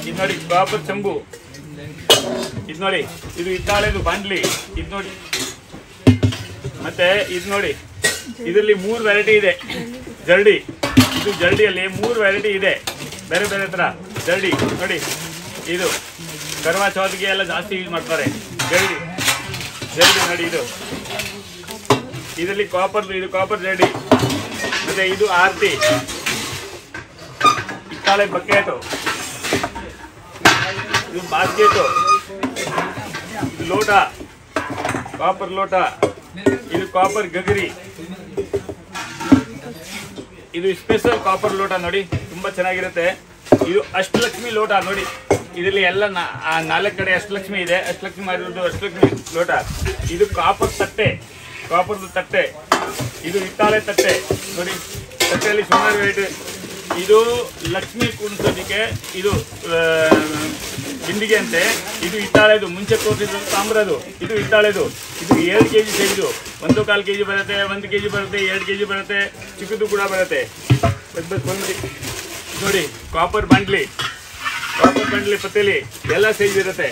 ಇದು ನೋಡಿ, ಕಾಪರ್ ಚಂಬು. ಇದು ನೋಡಿ, ಇದು ಹಿತ್ತಾಳೆದು ಬಾಂಡ್ಲಿ. ಇದು ನೋಡಿ, ಮತ್ತೆ ಇದು ನೋಡಿ, ಇದರಲ್ಲಿ 3 ವೆರೈಟಿ ಇದೆ. ಜರ್ಡಿ. ಇದು ಜರ್ಡಿಯಲ್ಲಿ 3 ವೆರೈಟಿ ಇದೆ, ಬೇರೆ ಬೇರೆ ತರ ಜರ್ಡಿ ನೋಡಿ. ಇದು ಕರ್ವಾ ಚೌತ್ಗೆ ಎಲ್ಲ ಜಾಸ್ತಿ ಯೂಸ್ ಮಾಡ್ತಾರೆ ಜರ್ಡಿ ನೋಡಿ. ಇದರಲ್ಲಿ ಇದು ಕಾಪರ್ ಜರ್ಡಿ. ಮತ್ತೆ ಇದು ಆರ್ತಿ, ಹಿತ್ತಾಳೆ ಬಕೆಟು, ಇದು ಬಾಸ್ಕೆಟು, ಇದು ಲೋಟ, ಕಾಪರ್ ಲೋಟ. ಇದು ಕಾಪರ್ ಗಗರಿ. ಇದು ಸ್ಪೆಷಲ್ ಕಾಪರ್ ಲೋಟ ನೋಡಿ, ತುಂಬಾ ಚೆನ್ನಾಗಿರುತ್ತೆ. ಇದು ಅಷ್ಟಲಕ್ಷ್ಮಿ ಲೋಟ ನೋಡಿ. ಇದರಲ್ಲಿ ಎಲ್ಲ 4 ಕಡೆ ಅಷ್ಟಲಕ್ಷ್ಮಿ ಇದೆ. ಅಷ್ಟಲಕ್ಷ್ಮಿ ಮಾಡಿರೋದು ಅಷ್ಟಲಕ್ಷ್ಮಿ ಲೋಟ. ಇದು ಕಾಪರ್ ತಟ್ಟೆ, ಕಾಪರ್ದು ತಟ್ಟೆ. ಇದು ಹಿತ್ತಾಳೆ ತಟ್ಟೆ ನೋಡಿ. ತಟ್ಟೆಯಲ್ಲಿ ಸುಮಾರು ವೆರೈಟಿ. ಇದು ಲಕ್ಷ್ಮಿ ಕುಣಿಸೋದಕ್ಕೆ ಇದು ಬಿಂದಿಗೆ ಅಂತೆ. ಇದು ಹಿತ್ತಾಳೆದು, ಮುಂಚೆ ತೋರಿಸಿದ್ದು ತಾಮ್ರದು. ಇದು ಹಿತ್ತಾಳೆದು. ಇದು 2 kg ಸೈಜು. 1.25 kg ಬರುತ್ತೆ, 1 kg ಬರುತ್ತೆ, 2 kg ಬರುತ್ತೆ, ಚಿಕ್ಕದು ಕೂಡ ಬರುತ್ತೆ. ನೋಡಿ, ಕಾಪರ್ ಬಾಂಡ್ಲಿ ಪತೇಲಿ ಎಲ್ಲ ಸೈಜ್ ಇರುತ್ತೆ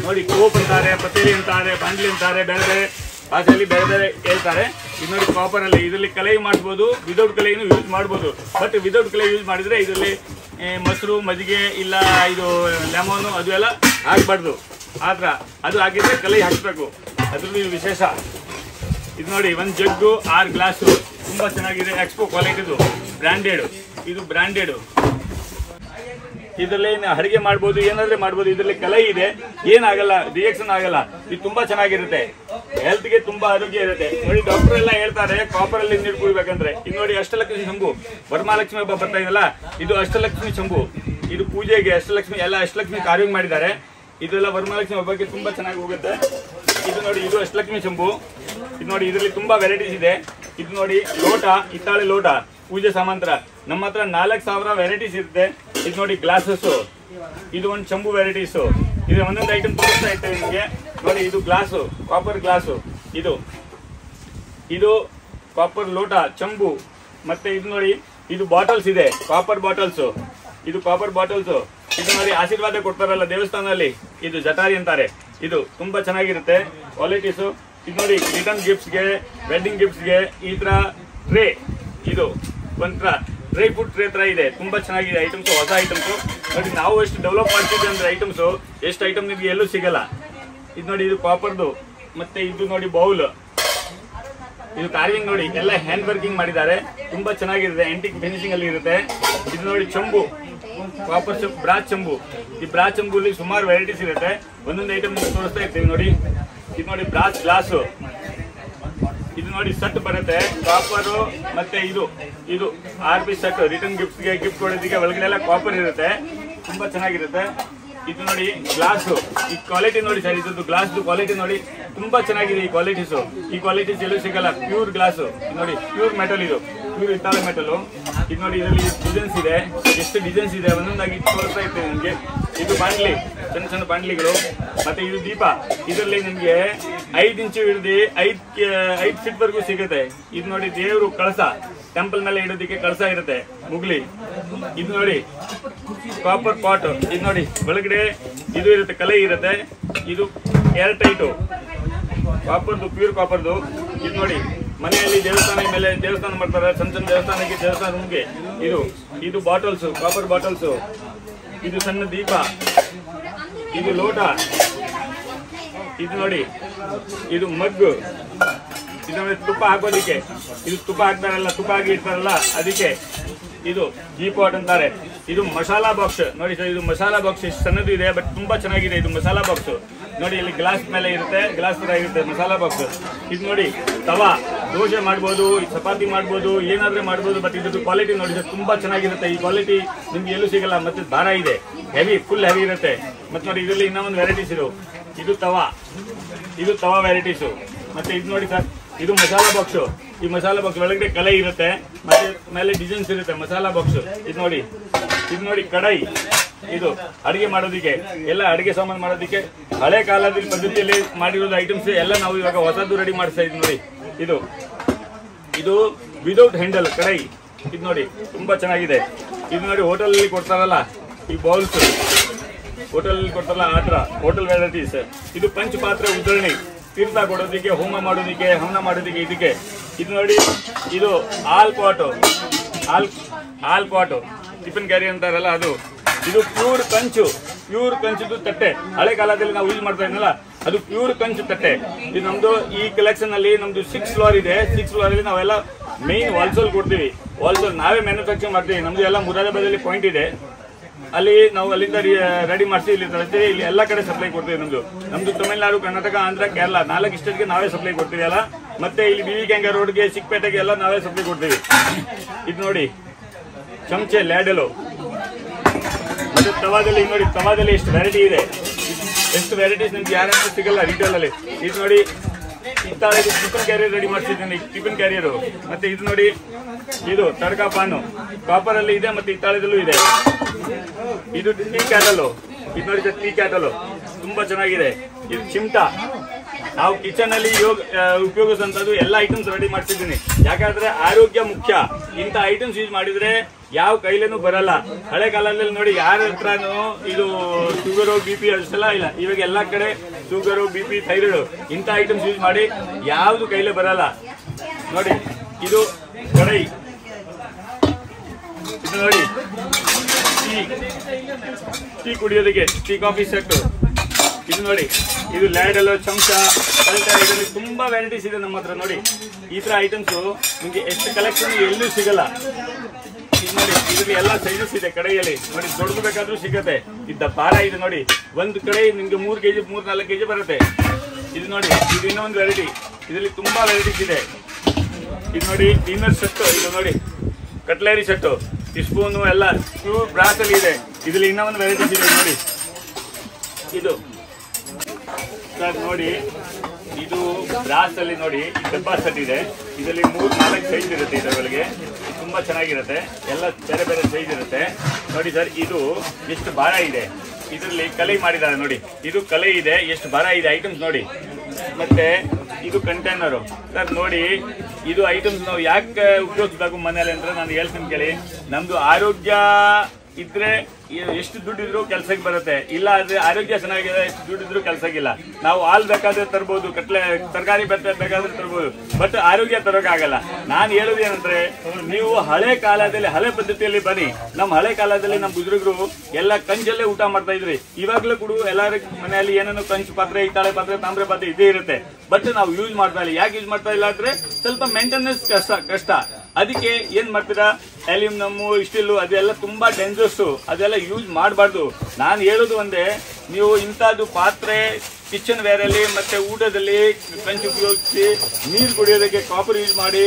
ನೋಡಿ. ಕೋಪ್ ಅಂತಾರೆ, ಪತೇಲಿ ಅಂತಾರೆ, ಬಾಂಡ್ಲಿ ಅಂತಾರೆ, ಬೇರೆ ಬೇರೆ ಭಾಷೆಯಲ್ಲಿ ಬೇರೆ ಬೇರೆ ಹೇಳ್ತಾರೆ. ಇದು ನೋಡಿ, ಕಾಪರ್ ಅಲ್ಲಿ. ಇದರಲ್ಲಿ ಕಲೈ ಮಾಡ್ಬೋದು, ವಿದೌಟ್ ಕಲೈನು ಯೂಸ್ ಮಾಡ್ಬೋದು. ಬಟ್ ವಿದೌಟ್ ಕಲೈ ಯೂಸ್ ಮಾಡಿದ್ರೆ ಇದರಲ್ಲಿ ಮೊಸರು, ಮಜ್ಜಿಗೆ, ಇಲ್ಲ ಇದು ಲೆಮನ್ನು ಅದು ಎಲ್ಲ ಹಾಕ್ಬಾರ್ದು. ಆತರ ಅದು ಹಾಕಿದ್ರೆ ಕಲೈ ಹಾಕ್ಬೇಕು. ಅದ್ರಲ್ಲಿ ವಿಶೇಷ. ಇದು ನೋಡಿ, 1 ಜಗ್ಗು 6 ಗ್ಲಾಸು. ತುಂಬಾ ಚೆನ್ನಾಗಿದೆ. ಎಕ್ಸ್ಪೋ ಕ್ವಾಲಿಟಿದು, ಬ್ರ್ಯಾಂಡೆಡ್. ಇದು ಬ್ರ್ಯಾಂಡೆಡ್. ಇದರಲ್ಲಿ ಅಡುಗೆ ಮಾಡ್ಬೋದು, ಏನಾದ್ರೆ ಮಾಡ್ಬೋದು. ಇದರಲ್ಲಿ ಕಲೈ ಇದೆ, ಏನಾಗಲ್ಲ, ರಿಯಾಕ್ಷನ್ ಆಗಲ್ಲ. ಇದು ತುಂಬಾ ಚೆನ್ನಾಗಿರುತ್ತೆ. ಹೆಲ್ತ್ಗೆ ತುಂಬಾ ಆರೋಗ್ಯ ಇರುತ್ತೆ ನೋಡಿ. ಡಾಕ್ಟರ್ ಎಲ್ಲ ಹೇಳ್ತಾರೆ ಕಾಪರ್ ಅಲ್ಲಿ ನೀರು ಕುಡಿಬೇಕಂದ್ರೆ. ಇದು ನೋಡಿ, ಅಷ್ಟಲಕ್ಷ್ಮಿ ಚಂಬು. ವರಮಹಾಲಕ್ಷ್ಮಿ ಹಬ್ಬ ಬರ್ತಾ ಇದೆಯಲ್ಲ, ಇದು ಅಷ್ಟಲಕ್ಷ್ಮಿ ಚಂಬು. ಇದು ಪೂಜೆಗೆ ಅಷ್ಟಲಕ್ಷ್ಮಿ ಎಲ್ಲ ಅಷ್ಟಲಕ್ಷ್ಮಿ ಕಾರ್ವಿಂಗ್ ಮಾಡಿದ್ದಾರೆ. ಇದೆಲ್ಲ ವರಮಹಾಲಕ್ಷ್ಮಿ ಹಬ್ಬಕ್ಕೆ ತುಂಬಾ ಚೆನ್ನಾಗಿ ಹೋಗುತ್ತೆ. ಇದು ನೋಡಿ, ಇದು ಅಷ್ಟಲಕ್ಷ್ಮಿ ಚಂಬು. ಇದು ನೋಡಿ, ಇದರಲ್ಲಿ ತುಂಬಾ ವೆರೈಟೀಸ್ ಇದೆ. ಇದು ನೋಡಿ, ಲೋಟ, ಹಿತ್ತಾಳೆ ಲೋಟ, ಪೂಜೆ ಸಾಮಾಂತರ. ನಮ್ಮ ಹತ್ರ 4000 ವೆರೈಟೀಸ್ ಇರುತ್ತೆ. ಇದು ನೋಡಿ, ಗ್ಲಾಸಸ್. ಇದು ಒಂದು ಚಂಬು ವೆರೈಟೀಸು. ಇದು ಒಂದೊಂದು ಐಟಮ್ ತೋರಿಸ್ತಾ ಇರ್ತೇವೆ ನಿಮಗೆ ನೋಡಿ. ಇದು ಗ್ಲಾಸು, ಕಾಪರ್ ಗ್ಲಾಸು. ಇದು ಕಾಪರ್ ಲೋಟ, ಚಂಬು. ಮತ್ತೆ ಇದು ನೋಡಿ, ಇದು ಬಾಟಲ್ಸ್ ಇದೆ, ಕಾಪರ್ ಬಾಟಲ್ಸ್. ಇದು ಕಾಪರ್ ಬಾಟಲ್ಸ್. ಇದು ನೋಡಿ, ಆಶೀರ್ವಾದ ಕೊಡ್ತಾರಲ್ಲ ದೇವಸ್ಥಾನದಲ್ಲಿ, ಇದು ಜಟಾರಿ ಅಂತಾರೆ. ಇದು ತುಂಬಾ ಚೆನ್ನಾಗಿರುತ್ತೆ ಕ್ವಾಲಿಟೀಸು. ಇದು ನೋಡಿ, ರಿಟರ್ನ್ ಗಿಫ್ಟ್ಸ್ಗೆ, ವೆಡ್ಡಿಂಗ್ ಗಿಫ್ಟ್ಸ್ಗೆ ಈ ತರ ಟ್ರೇ. ಇದು ಒಂಥರ ಡ್ರೈ ಫ್ರೂಟ್ ಟ್ರೇ ತರ ಇದೆ. ತುಂಬಾ ಚೆನ್ನಾಗಿದೆ ಐಟಮ್ಸ್, ಹೊಸ ಐಟಮ್ಸ್ ನೋಡಿ. ನಾವು ಎಷ್ಟು ಡೆವಲಪ್ ಮಾಡ್ತಿದ್ವಿ ಅಂದ್ರೆ ಐಟಮ್ಸ್, ಎಷ್ಟು ಐಟಮ್ ನಿಮ್ಗೆ ಎಲ್ಲೂ ಸಿಗಲ್ಲ. ಇದು ನೋಡಿ, ಇದು ಕಾಪರ್ದು. ಮತ್ತೆ ಇದು ನೋಡಿ, ಬೌಲ್. ಇದು ಕಾರ್ವಿಂಗ್ ನೋಡಿ, ಎಲ್ಲ ಹ್ಯಾಂಡ್ ವರ್ಕಿಂಗ್ ಮಾಡಿದ್ದಾರೆ. ತುಂಬಾ ಚೆನ್ನಾಗಿರುತ್ತೆ, ಆಂಟಿಕ್ ಫಿನಿಶಿಂಗ್ ಅಲ್ಲಿ ಇರುತ್ತೆ. ಇದು ನೋಡಿ, ಚಂಬು, ಕಾಪರ್ ಬ್ರಾಸ್ ಚಂಬು. ಈ ಬ್ರಾಸ್ ಚಂಬುಲಿ ಸುಮಾರು ವೆರೈಟೀಸ್ ಇರುತ್ತೆ. ಒಂದೊಂದು ಐಟಮ್ ತೋರಿಸ್ತಾ ಇರ್ತೀವಿ ನೋಡಿ. ಇದು ನೋಡಿ, ಬ್ರಾಸ್ ಗ್ಲಾಸು. ನೋಡಿ ಸೆಟ್ ಬರುತ್ತೆ, ಕಾಪರ್ ಮತ್ತೆ ಇದು RP ಸೆಟ್ ರಿಟರ್ನ್ ಗಿಫ್ಟ್ ಕೊಡೋದಕ್ಕೆ ಒಳಗಡೆ ಎಲ್ಲ ಕಾಪರ್ ಇರುತ್ತೆ, ತುಂಬಾ ಚೆನ್ನಾಗಿರುತ್ತೆ. ಇದು ನೋಡಿ ಗ್ಲಾಸ್, ಈ ಕ್ವಾಲಿಟಿ ನೋಡಿ ಸರ್, ಇದ್ದು ಗ್ಲಾಸ್ ಕ್ವಾಲಿಟಿ ನೋಡಿ ತುಂಬಾ ಚೆನ್ನಾಗಿದೆ. ಈ ಕ್ವಾಲಿಟೀಸ್ ಎಲ್ಲೂ ಸಿಗಲ್ಲ. ಪ್ಯೂರ್ ಗ್ಲಾಸ್ ನೋಡಿ, ಪ್ಯೂರ್ ಮೆಟಲ್, ಇದು ಪ್ಯೂರ್ ಇತ್ತಾಳೆ ಮೆಟಲ್. ಇದು ನೋಡಿ ಇದರಲ್ಲಿ ಡಿಸೈನ್ಸ್ ಇದೆ, ಎಷ್ಟು ಡಿಸೈನ್ಸ್ ಇದೆ ಒಂದೊಂದಾಗಿ ತೋರಿಸ್ತಾ ಇರ್ತೇನೆ ನಿಮ್ಗೆ. ಇದು ಬಾಂಡ್ಲಿ, ಸಣ್ಣ ಬಾಂಡ್ಲಿಗಳು. ಮತ್ತೆ ಇದು ದೀಪ, ಇದರಲ್ಲಿ ನಿಮ್ಗೆ 5 ಇಂಚು ಹಿಡಿದು 5 ಫೀಟ್ ವರೆಗೂ ಸಿಗುತ್ತೆ. ಇದು ನೋಡಿ ದೇವರು ಕಳಸ, ಟೆಂಪಲ್ ಮೇಲೆ ಇಡೋದಕ್ಕೆ ಕಳಸ ಇರುತ್ತೆ, ಮುಗ್ಲಿ. ಇದು ನೋಡಿ ಕಾಪರ್ ಪಾಟ್, ಇದು ನೋಡಿ ಒಳಗಡೆ ಇದು ಇರುತ್ತೆ, ಕಲೆ ಇರುತ್ತೆ. ಇದು ಏರ್ ಟೈಟು, ಕಾಪರ್ದು, ಪ್ಯೂರ್ ಕಾಪರ್ದು. ಇದು ನೋಡಿ ಮನೆಯಲ್ಲಿ ದೇವಸ್ಥಾನ ಮಾಡ್ತಾರೆ, ಸಣ್ಣ ದೇವಸ್ಥಾನಕ್ಕೆ, ದೇವಸ್ಥಾನ ರೂಮ್ಗೆ. ಇದು ಬಾಟಲ್ಸ್, ಕಾಪರ್ ಬಾಟಲ್ಸ್. ಇದು ಸಣ್ಣ ದೀಪ, ಇದು ಲೋಟ. ಇದು ನೋಡಿ ಇದು ಮಗ್ಗು, ಇದು ನೋಡಿ ತುಪ್ಪ ಹಾಕೋದಿಕ್ಕೆ. ಇದು ತುಪ್ಪ ಹಾಕ್ತಾರಲ್ಲ, ತುಪ್ಪ ಹಾಕಿ ಇರ್ತಾರಲ್ಲ ಅದಕ್ಕೆ. ಇದು ಟೀ ಪಾಟ್ ಅಂತಾರೆ. ಇದು ಮಸಾಲಾ ಬಾಕ್ಸ್ ನೋಡಿ ಸರ್, ಇದು ಮಸಾಲಾ ಬಾಕ್ಸ್ ಇಷ್ಟು ಸಣ್ಣದು ಇದೆ, ಬಟ್ ತುಂಬಾ ಚೆನ್ನಾಗಿದೆ. ಇದು ಮಸಾಲಾ ಬಾಕ್ಸ್ ನೋಡಿ, ಇಲ್ಲಿ ಗ್ಲಾಸ್ ಮೇಲೆ ಇರುತ್ತೆ, ಗ್ಲಾಸ್ ತರ ಇರುತ್ತೆ ಮಸಾಲಾ ಬಾಕ್ಸ್. ಇದು ನೋಡಿ ತವಾ, ದೋಸೆ ಮಾಡ್ಬೋದು, ಚಪಾತಿ ಮಾಡ್ಬೋದು, ಏನಾದ್ರೂ ಮಾಡ್ಬೋದು. ಬಟ್ ಇದ್ರ ಕ್ವಾಲಿಟಿ ನೋಡಿ ಸರ್, ತುಂಬಾ ಚೆನ್ನಾಗಿರುತ್ತೆ. ಈ ಕ್ವಾಲಿಟಿ ನಿಮ್ಗೆ ಎಲ್ಲೂ ಸಿಗಲ್ಲ. ಮತ್ತೆ ಭಾರ ಇದೆ, ಹೆವಿ, ಫುಲ್ ಹೆವಿ ಇರುತ್ತೆ. ಮತ್ತೆ ನೋಡಿ ಇದರಲ್ಲಿ ಇನ್ನೊಂದು ವೆರೈಟೀಸ್ ಇದು ತವಾ ವೆರೈಟೀಸು. ಮತ್ತೆ ಇದು ನೋಡಿ ಸರ್, ಇದು ಮಸಾಲಾ ಬಾಕ್ಸ್. ಈ ಮಸಾಲಾ ಬಾಕ್ಸ್ ಒಳಗಡೆ ಕಲೆ ಇರುತ್ತೆ, ಮತ್ತೆ ಮೇಲೆ ಡಿಸೈನ್ಸ್ ಇರುತ್ತೆ ಮಸಾಲಾ ಬಾಕ್ಸ್. ಇದು ನೋಡಿ ಕಡಾಯಿ, ಇದು ಅಡಿಗೆ ಮಾಡೋದಿಕ್ಕೆ, ಎಲ್ಲ ಅಡಿಗೆ ಸಾಮಾನು ಮಾಡೋದಿಕ್ಕೆ ಹಳೆ ಕಾಲದ ಪದ್ಧತಿಯಲ್ಲಿ ಮಾಡಿರೋದು ಐಟಮ್ಸ್ ಎಲ್ಲ ನಾವು ಇವಾಗ ಹೊಸದು ರೆಡಿ ಮಾಡಿಸ್ತಾ ಇದ್ದೀವಿ ನೋಡಿ. ಇದು ವಿದೌಟ್ ಹ್ಯಾಂಡಲ್ ಕಡಾಯಿ. ಇದು ನೋಡಿ ತುಂಬಾ ಚೆನ್ನಾಗಿದೆ. ಇದು ನೋಡಿ ಹೋಟೆಲ್ ಅಲ್ಲಿ ಕೊಡ್ತಾರಲ್ಲ ಈ ಬೌಲ್ಸ್, ಹೋಟೆಲ್ ಅಲ್ಲಿ ಕೊಡ್ತಾರಲ್ಲ ಆ ತರ ಹೋಟೆಲ್ ವೆರೈಟೀಸ್. ಇದು ಪಂಚ ಪಾತ್ರೆ ಉದ್ರಣಿ, ತೀರ್ಥ ಕೊಡೋದಿಕ್ಕೆ, ಹೋಮ ಮಾಡೋದಿಕ್ಕೆ, ಹವನ ಮಾಡೋದಿಕ್ಕೆ ಇದಕ್ಕೆ. ಇದು ನೋಡಿ ಇದು ಆಲ್ ಪಾಟು ಟಿಫಿನ್ ಕ್ಯಾರಿ ಅಂತಾರಲ್ಲ ಅದು. ಇದು ಪ್ಯೂರ್ ಕಂಚುದು ತಟ್ಟೆ. ಹಳೆ ಕಾಲದಲ್ಲಿ ನಾವು ಯೂಸ್ ಮಾಡ್ತಾ ಇದ್ನಲ್ಲ ಅದು ಪ್ಯೂರ್ ಕಂಚು ತಟ್ಟೆ. ಇದು ನಮ್ದು ಈ ಕಲೆಕ್ಷನ್ ಅಲ್ಲಿ ನಮ್ದು 6 ಫ್ಲೋರ್ ಇದೆ. 6 ಫ್ಲೋರ್ ಅಲ್ಲಿ ನಾವೆಲ್ಲ ಮೇನ್ ಹೋಲ್ಸೇಲ್ ಕೊಡ್ತೀವಿ. ಹೋಲ್ಸೇಲ್ ನಾವೇ ಮ್ಯಾನುಫ್ಯಾಕ್ಚರ್ ಮಾಡ್ತೀವಿ. ನಮ್ದು ಎಲ್ಲ ಮುರಾದಾಬಾದಲ್ಲಿ ಪಾಯಿಂಟ್ ಇದೆ, ಅಲ್ಲಿ ನಾವು ಅಲ್ಲಿಂದ ರೆಡಿ ಮಾಡಿಸಿ ಇಲ್ಲಿ ತರ್ತೀವಿ. ಇಲ್ಲಿ ಎಲ್ಲ ಕಡೆ ಸಪ್ಲೈ ಕೊಡ್ತೀವಿ. ನಮ್ದು ತಮಿಳುನಾಡು, ಕರ್ನಾಟಕ, ಆಂಧ್ರ, ಕೇರಳ 4 ಸ್ಟೇಟ್ಗೆ ನಾವೇ ಸಪ್ಲೈ ಕೊಡ್ತೀವಿ ಎಲ್ಲ. ಮತ್ತೆ ಇಲ್ಲಿ BV ಕ್ಯಾಂಗ ರೋಡ್ಗೆ, ಚಿಕ್ಕಪೇಟೆಗೆ ಎಲ್ಲ ನಾವೇ ಸಪ್ಲೈ ಕೊಡ್ತೀವಿ. ಇದು ನೋಡಿ ಚಮಚೆ, ಲ್ಯಾಡಲು. ಮತ್ತೆ ತವಾದಲ್ಲಿ ನೋಡಿ, ತವಾದಲ್ಲಿ ಎಷ್ಟು ವೆರೈಟಿ ಇದೆ, ಎಷ್ಟು ವೆರೈಟೀಸ್ ನಿಮ್ಗೆ ಯಾರು ಸಿಗಲ್ಲ ರಿಟೇಲ್ ಅಲ್ಲಿ. ಇದು ನೋಡಿ ಇತ್ತಾಳೆ ಟಿಫಿನ್ ಕ್ಯಾರಿಯರ್ ರೆಡಿ ಮಾಡ್ತಿದ್ದೀನಿ, ಟಿಫಿನ್ ಕ್ಯಾರಿಯರು. ಮತ್ತೆ ಇದು ನೋಡಿ ಇದು ತಡ್ಕಾ ಪಾನು, ಕಾಪರ್ ಅಲ್ಲಿ ಇದೆ, ಮತ್ತೆ ಇತ್ತಾಳದಲ್ಲೂ ಇದೆ. ಇದು ಟೀ ಕ್ಯಾಟಲು, ಇದು ನೋಡಿ ಟೀ ಕ್ಯಾಟಲು ತುಂಬಾ ಚೆನ್ನಾಗಿದೆ. ಇದು ಚಿಮ್ಟಾ, ನಾವು ಕಿಚನ್ ಅಲ್ಲಿ ಉಪಯೋಗಿಸುವಂತದ್ದು ಎಲ್ಲ ಐಟಮ್ಸ್ ರೆಡಿ ಮಾಡ್ತಿದ್ದೀನಿ. ಯಾಕಂದ್ರೆ ಆರೋಗ್ಯ ಮುಖ್ಯ. ಇಂಥ ಐಟಮ್ಸ್ ಯೂಸ್ ಮಾಡಿದ್ರೆ ಯಾವ ಕೈಲೇನೂ ಬರಲ್ಲ. ಹಳೆ ಕಾಲದಲ್ಲಿ ನೋಡಿ ಯಾರ ಹತ್ರನೂ ಇದು ಶುಗರು, BP ಅಷ್ಟೆಲ್ಲ ಇಲ್ಲ. ಇವಾಗ ಎಲ್ಲಾ ಕಡೆ ಶುಗರು, BP, ಥೈರಾಯ್ಡ್ ಇಂಥ ಐಟಮ್ಸ್ ಯೂಸ್ ಮಾಡಿ ಯಾವ್ದು ಕೈಲೇ ಬರಲ್ಲ. ನೋಡಿ ಇದು ಕಡಾಯಿ, ಇದು ನೋಡಿ ಟೀ ಕುಡಿಯೋದಕ್ಕೆ, ಟೀ ಕಾಫಿ ಸೆಟ್. ಇದು ನೋಡಿ ಇದು ಲ್ಯಾಡಲು, ಚಮಚ, ಇದರಲ್ಲಿ ತುಂಬಾ ವೆರೈಟೀಸ್ ಇದೆ ನಮ್ಮ ಹತ್ರ. ನೋಡಿ ಈ ತರ ಐಟಮ್ಸ್ ನಿಮ್ಗೆ ಎಷ್ಟು ಕಲೆಕ್ಷನ್ ಎಲ್ಲೂ ಸಿಗಲ್ಲ. ಇದು ನೋಡಿ ಇದರಲ್ಲಿ ಎಲ್ಲ ಸೈಜಸ್ ಇದೆ ಕಡೆಯಲ್ಲಿ. ನೋಡಿ ದೊಡ್ಡದು ಬೇಕಾದ್ರೂ ಸಿಗುತ್ತೆ. ಇದ್ದ ಭಾರ ಇದೆ ನೋಡಿ, ಒಂದು ಕಡೆ ನಿಮ್ಗೆ 3 kg 3-4 kg ಬರುತ್ತೆ. ಇದು ನೋಡಿ ಇದು ಇನ್ನೊಂದು ವೆರೈಟಿ, ಇದರಲ್ಲಿ ತುಂಬಾ ವೆರೈಟೀಸ್ ಇದೆ. ಇದು ನೋಡಿ ಡಿನ್ನರ್ ಸೆಟ್, ಇದು ನೋಡಿ ಕಟ್ಲರಿ ಸೆಟ್ಟು, ಸ್ಪೂನು ಎಲ್ಲ ಪ್ಯೂರ್ ಬ್ರಾಸ್ ಅಲ್ಲಿ ಇದೆ. ಇದರಲ್ಲಿ ಇನ್ನೊಂದು ವೆರೈಟೀಸ್ ಇದೆ ನೋಡಿ. ಇದು ಸರ್ ನೋಡಿ ಇದು ಬ್ರಾಸ್ ಅಲ್ಲಿ ನೋಡಿ ಡಬ್ಬಾ ಸೆಟ್ ಇದೆ. ಇದರಲ್ಲಿ 3-4 ಸೈಜ್ ಇರುತ್ತೆ. ಇದರೊಳಗೆ ತುಂಬಾ ಚೆನ್ನಾಗಿರುತ್ತೆ, ಎಲ್ಲ ಬೇರೆ ಬೇರೆ ಸೈಜ್ ಇರುತ್ತೆ. ನೋಡಿ ಸರ್ ಇದು ಎಷ್ಟು ಭಾರ ಇದೆ, ಇದರಲ್ಲಿ ಕಲೆ ಮಾಡಿದ್ದಾರೆ ನೋಡಿ. ಇದು ಕಲೆ ಇದೆ, ಎಷ್ಟು ಭಾರ ಇದೆ ಐಟಮ್ಸ್ ನೋಡಿ. ಮತ್ತೆ ಇದು ಕಂಟೈನರು ಸರ್ ನೋಡಿ. ಇದು ಐಟಮ್ಸ್ ನಾವು ಯಾಕೆ ಉಪಯೋಗಿಸಬೇಕು ಮನೇಲಿ ಅಂದ್ರೆ ನಾನು ಹೇಳ್ತೀನಿ ಕೇಳಿ. ನಮ್ದು ಆರೋಗ್ಯ ಇದ್ರೆ ಎಷ್ಟು ದುಡ್ಡು ಇದ್ರು ಕೆಲ್ಸಕ್ಕೆ ಬರುತ್ತೆ, ಇಲ್ಲ ಆದ್ರೆ ಆರೋಗ್ಯ ಚೆನ್ನಾಗಿದೆ ಎಷ್ಟು ದುಡ್ಡು ಇದ್ರು ಕೆಲ್ಸಕ್ಕಿಲ್ಲ. ನಾವು ಹಾಲು ಬೇಕಾದ್ರೆ ತರ್ಬೋದು, ತರಕಾರಿ ಬೇಕಾದ್ರೆ ತರ್ಬೋದು, ಬಟ್ ಆರೋಗ್ಯ ತರೋಕ್ಕಾಗಲ್ಲ. ನಾನು ಹೇಳೋದು ಏನಂದ್ರೆ ನೀವು ಹಳೆ ಕಾಲದಲ್ಲಿ, ಹಳೆ ಪದ್ಧತಿಯಲ್ಲಿ ಬನ್ನಿ. ನಮ್ಮ ಹಳೆ ಕಾಲದಲ್ಲಿ ನಮ್ಮ ಬುಜುರ್ಗರು ಎಲ್ಲ ಕಂಚಲ್ಲೇ ಊಟ ಮಾಡ್ತಾ ಇದ್ರಿ. ಇವಾಗ್ಲೂ ಕೂಡ ಎಲ್ಲರ ಮನೆಯಲ್ಲಿ ಏನೇನೋ ಕಂಚು ಪಾತ್ರೆ, ಹಿತ್ತಾಳೆ ಪಾತ್ರೆ, ತಾಮ್ರ ಪಾತ್ರೆ ಇದೇ ಇರುತ್ತೆ. ಬಟ್ ನಾವು ಯೂಸ್ ಮಾಡ್ತಾ ಇಲ್ಲ. ಯಾಕೆ ಯೂಸ್ ಮಾಡ್ತಾ ಇಲ್ಲ ಅಂದ್ರೆ ಸ್ವಲ್ಪ ಮೇಂಟೆನೆನ್ಸ್ ಕಷ್ಟ. ಅದಕ್ಕೆ ಏನ್ ಮಾಡ್ತೀರಾ, ಅಲ್ಯೂಮಿನಿಯಂ, ಸ್ಟೀಲ್ ಅದೆಲ್ಲ ತುಂಬಾ ಡೇಂಜರ್ಸ್, ಅದೆಲ್ಲ ಯೂಸ್ ಮಾಡಬಾರ್ದು. ನಾನು ಹೇಳೋದು ಒಂದೇ, ನೀವು ಇಂಥದ್ದು ಪಾತ್ರೆ, ಕಿಚನ್ ವೇರ್ ಅಲ್ಲಿ ಮತ್ತೆ ಊಟದಲ್ಲಿ ಕಂಚು ಉಪಯೋಗಿಸಿ, ನೀರು ಕುಡಿಯೋದಕ್ಕೆ ಕಾಪರ್ ಯೂಸ್ ಮಾಡಿ,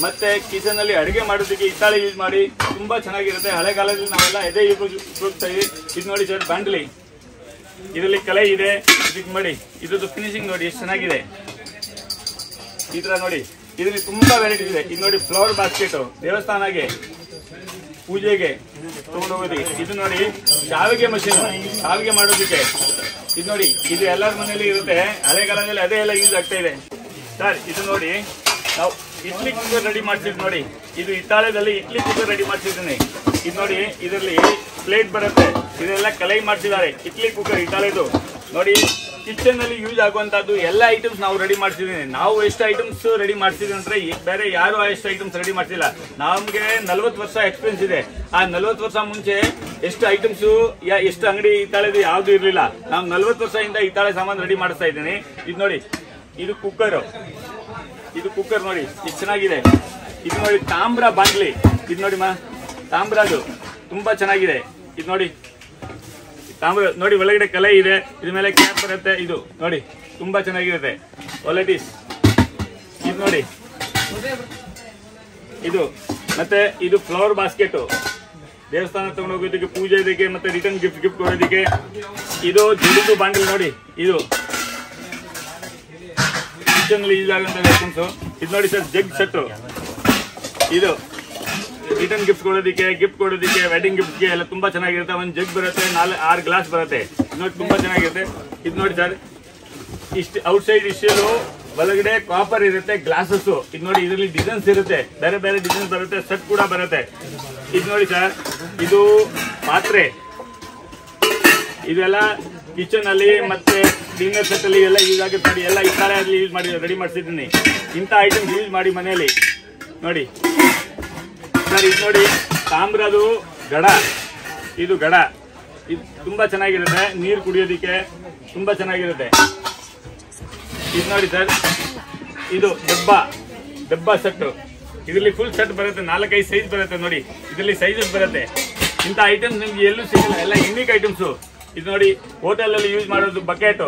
ಮತ್ತೆ ಕಿಚನ್ ಅಲ್ಲಿ ಅಡುಗೆ ಮಾಡೋದಕ್ಕೆ ಹಿತ್ತಾಳೆ ಯೂಸ್ ಮಾಡಿ ತುಂಬಾ ಚೆನ್ನಾಗಿರುತ್ತೆ. ಹಳೆ ಕಾಲದಲ್ಲಿ ನಾವೆಲ್ಲ ಇದೇ ಉಪಯೋಗಿಸ್ತಾ ಇದ್ವಿ. ಇದು ನೋಡಿ ಸರ್ ಬಾಂಡ್ಲಿ, ಇದರಲ್ಲಿ ಕಲೆ ಇದೆ. ಇದಕ್ಕೆ ನೋಡಿ ಇದ್ರದ್ದು ಫಿನಿಶಿಂಗ್ ನೋಡಿ ಎಷ್ಟು ಚೆನ್ನಾಗಿದೆ. ಈ ತರ ನೋಡಿ ಇದರಲ್ಲಿ ತುಂಬಾ ವೆರೈಟಿ ಇದೆ. ಇದು ನೋಡಿ ಫ್ಲವರ್ ಬಾಸ್ಕೆಟ್, ದೇವಸ್ಥಾನಗೆ ಪೂಜೆಗೆ ತಗೊಂಡು ಹೋಗೋದಕ್ಕೆ. ಇದು ನೋಡಿ ಶಾವಿಗೆ ಮಷೀನ್, ಶಾವಿಗೆ ಮಾಡೋದಕ್ಕೆ. ಇದು ನೋಡಿ ಇದು ಎಲ್ಲರ ಮನೆಯಲ್ಲಿ ಇರುತ್ತೆ. ಹಳೆ ಕಾಲದಲ್ಲಿ ಅದೇ ಎಲ್ಲ ಯೂಸ್ ಆಗ್ತಾ ಇದೆ ಸರ್. ಇದು ನೋಡಿ ನಾವು ಇಡ್ಲಿ ಕುಕ್ಕರ್ ರೆಡಿ ಮಾಡ್ತಿದ್ವಿ ನೋಡಿ. ಇದು ಹಿತ್ತಾಳೆದಲ್ಲಿ ಇಡ್ಲಿ ಕುಕ್ಕರ್ ರೆಡಿ ಮಾಡ್ತಿದ್ದೀನಿ. ಇದು ನೋಡಿ ಇದರಲ್ಲಿ ಪ್ಲೇಟ್ ಬರುತ್ತೆ. ಇದೆಲ್ಲ ಕಲೈ ಮಾಡ್ತಿದ್ದಾರೆ. ಇಡ್ಲಿ ಕುಕ್ಕರ್ ಹಿತ್ತಾಳೆದು ನೋಡಿ. ಕಿಚನ್ ಅಲ್ಲಿ ಯೂಸ್ ಆಗುವಂತದ್ದು ಎಲ್ಲ ಐಟಮ್ಸ್ ನಾವು ರೆಡಿ ಮಾಡ್ತಿದ್ದೀನಿ. ನಾವು ಎಷ್ಟು ಐಟಮ್ಸ್ ರೆಡಿ ಮಾಡ್ತಿದ್ದೀವಿ ಅಂದ್ರೆ ಬೇರೆ ಯಾರು ಎಷ್ಟು ಐಟಮ್ಸ್ ರೆಡಿ ಮಾಡ್ತಿಲ್ಲ. ನಮ್ಗೆ 40 ವರ್ಷ ಎಕ್ಸ್ಪೀರಿಯನ್ಸ್ ಇದೆ. ಆ 40 ವರ್ಷ ಮುಂಚೆ ಎಷ್ಟು ಐಟಮ್ಸ್ ಎಷ್ಟು ಅಂಗಡಿ ಹಿತ್ತಾಳೆದು ಯಾವ್ದು ಇರ್ಲಿಲ್ಲ. ನಾವು 40 ವರ್ಷದಿಂದ ಹಿತ್ತಾಳೆ ಸಾಮಾನು ರೆಡಿ ಮಾಡಿಸ್ತಾ ಇದ್ದೀನಿ. ಇದು ನೋಡಿ ಇದು ಕುಕ್ಕರ್, ಇದು ಕುಕ್ಕರ್ ನೋಡಿ ಇದು ಚೆನ್ನಾಗಿದೆ. ಇದು ನೋಡಿ ತಾಮ್ರ ಬಾಂಡ್ಲಿ. ಇದು ನೋಡಿ ತಾಮ್ರದು ತುಂಬಾ ಚೆನ್ನಾಗಿದೆ. ಇದು ನೋಡಿ ತಾಮ್ರ ನೋಡಿ, ಒಳಗಡೆ ಕಲೆ ಇದೆ. ಇದ್ರ ಮೇಲೆ ಕ್ಯಾಪ್ ಬರುತ್ತೆ. ಇದು ನೋಡಿ ತುಂಬಾ ಚೆನ್ನಾಗಿರುತ್ತೆ ಕ್ವಾಲಿಟೀಸ್. ಇದು ನೋಡಿ ಇದು ಮತ್ತೆ ಇದು ಫ್ಲವರ್ ಬಾಸ್ಕೆಟ್, ದೇವಸ್ಥಾನ ತಗೊಂಡು ಹೋಗೋದಕ್ಕೆ, ಪೂಜೆ ಇದಕ್ಕೆ, ಮತ್ತೆ ರಿಟರ್ನ್ ಗಿಫ್ಟ್ ಕೊಡೋದಕ್ಕೆ. ಇದು ಜುಡಿದು ಬಾಂಡಲ್ ನೋಡಿ, ಇದು ಕಿಚನ್ ಯೂಸ್ ಆಗುವಂತ ಐಟಮ್ಸ್. ಇದು ನೋಡಿ ಸರ್ ಜಗ್ ಸೆಟ್, ಇದು ರಿಟರ್ನ್ ಗಿಫ್ಟ್ ಕೊಡೋದಕ್ಕೆ, ವೆಡ್ಡಿಂಗ್ ಗಿಫ್ಟ್ಗೆ ಎಲ್ಲ ತುಂಬಾ ಚೆನ್ನಾಗಿರುತ್ತೆ. ಒಂದು ಜಗ್ ಬರುತ್ತೆ, 4-6 ಗ್ಲಾಸ್ ಬರುತ್ತೆ. ಇದು ನೋಡಿ ತುಂಬಾ ಚೆನ್ನಾಗಿರುತ್ತೆ. ಇದು ನೋಡಿ ಸರ್ ಇಷ್ಟು ಔಟ್ ಸೈಡ್ ಇಷ್ಟು, ಒಳಗಡೆ ಕಾಪರ್ ಇರುತ್ತೆ, ಗ್ಲಾಸಸ್. ಇದು ನೋಡಿ ಇದರಲ್ಲಿ ಡಿಸೈನ್ಸ್ ಇರುತ್ತೆ, ಬೇರೆ ಬೇರೆ ಡಿಸೈನ್ಸ್ ಬರುತ್ತೆ, ಸೆಟ್ ಕೂಡ ಬರುತ್ತೆ. ಇದು ನೋಡಿ ಸರ್ ಇದು ಪಾತ್ರೆ. ಇದೆಲ್ಲ ಕಿಚನ್ ಅಲ್ಲಿ ಮತ್ತೆ ಡಿನ್ನರ್ ಸೆಟ್ ಅಲ್ಲಿ ಎಲ್ಲ ಯೂಸ್ ಆಗುತ್ತೆ ನೋಡಿ. ಎಲ್ಲ ಹಿತ್ತಾಳೆ ಅಲ್ಲಿ ಯೂಸ್ ಮಾಡಿ ರೆಡಿ ಮಾಡ್ತಿದ್ದೀನಿ. ಇಂಥ ಐಟಮ್ಸ್ ಯೂಸ್ ಮಾಡಿ ಮನೆಯಲ್ಲಿ ನೋಡಿ ಸರ್. ಇದು ನೋಡಿ ತಾಮ್ರದು ಗಡ, ಇದು ಗಡ. ಇದು ತುಂಬಾ ಚೆನ್ನಾಗಿರುತ್ತೆ, ನೀರು ಕುಡಿಯೋದಿಕ್ಕೆ ತುಂಬಾ ಚೆನ್ನಾಗಿರುತ್ತೆ. ಇದು ನೋಡಿ ಸರ್ ಇದು ಡಬ್ಬ ಸೆಟ್. ಇದರಲ್ಲಿ ಫುಲ್ ಸೆಟ್ ಬರುತ್ತೆ, 4-5 ಸೈಜ್ ಬರುತ್ತೆ ನೋಡಿ. ಇದರಲ್ಲಿ ಸೈಜಸ್ ಬರುತ್ತೆ. ಇಂಥ ಐಟಮ್ಸ್ ನಿಮ್ಗೆ ಎಲ್ಲೂ ಸಿಗಲ್ಲ, ಎಲ್ಲ ಯುನಿಕ್ ಐಟಮ್ಸು. ಇದು ನೋಡಿ ಹೋಟೆಲ್ ಅಲ್ಲಿ ಯೂಸ್ ಮಾಡೋದು ಬಕೆಟ್,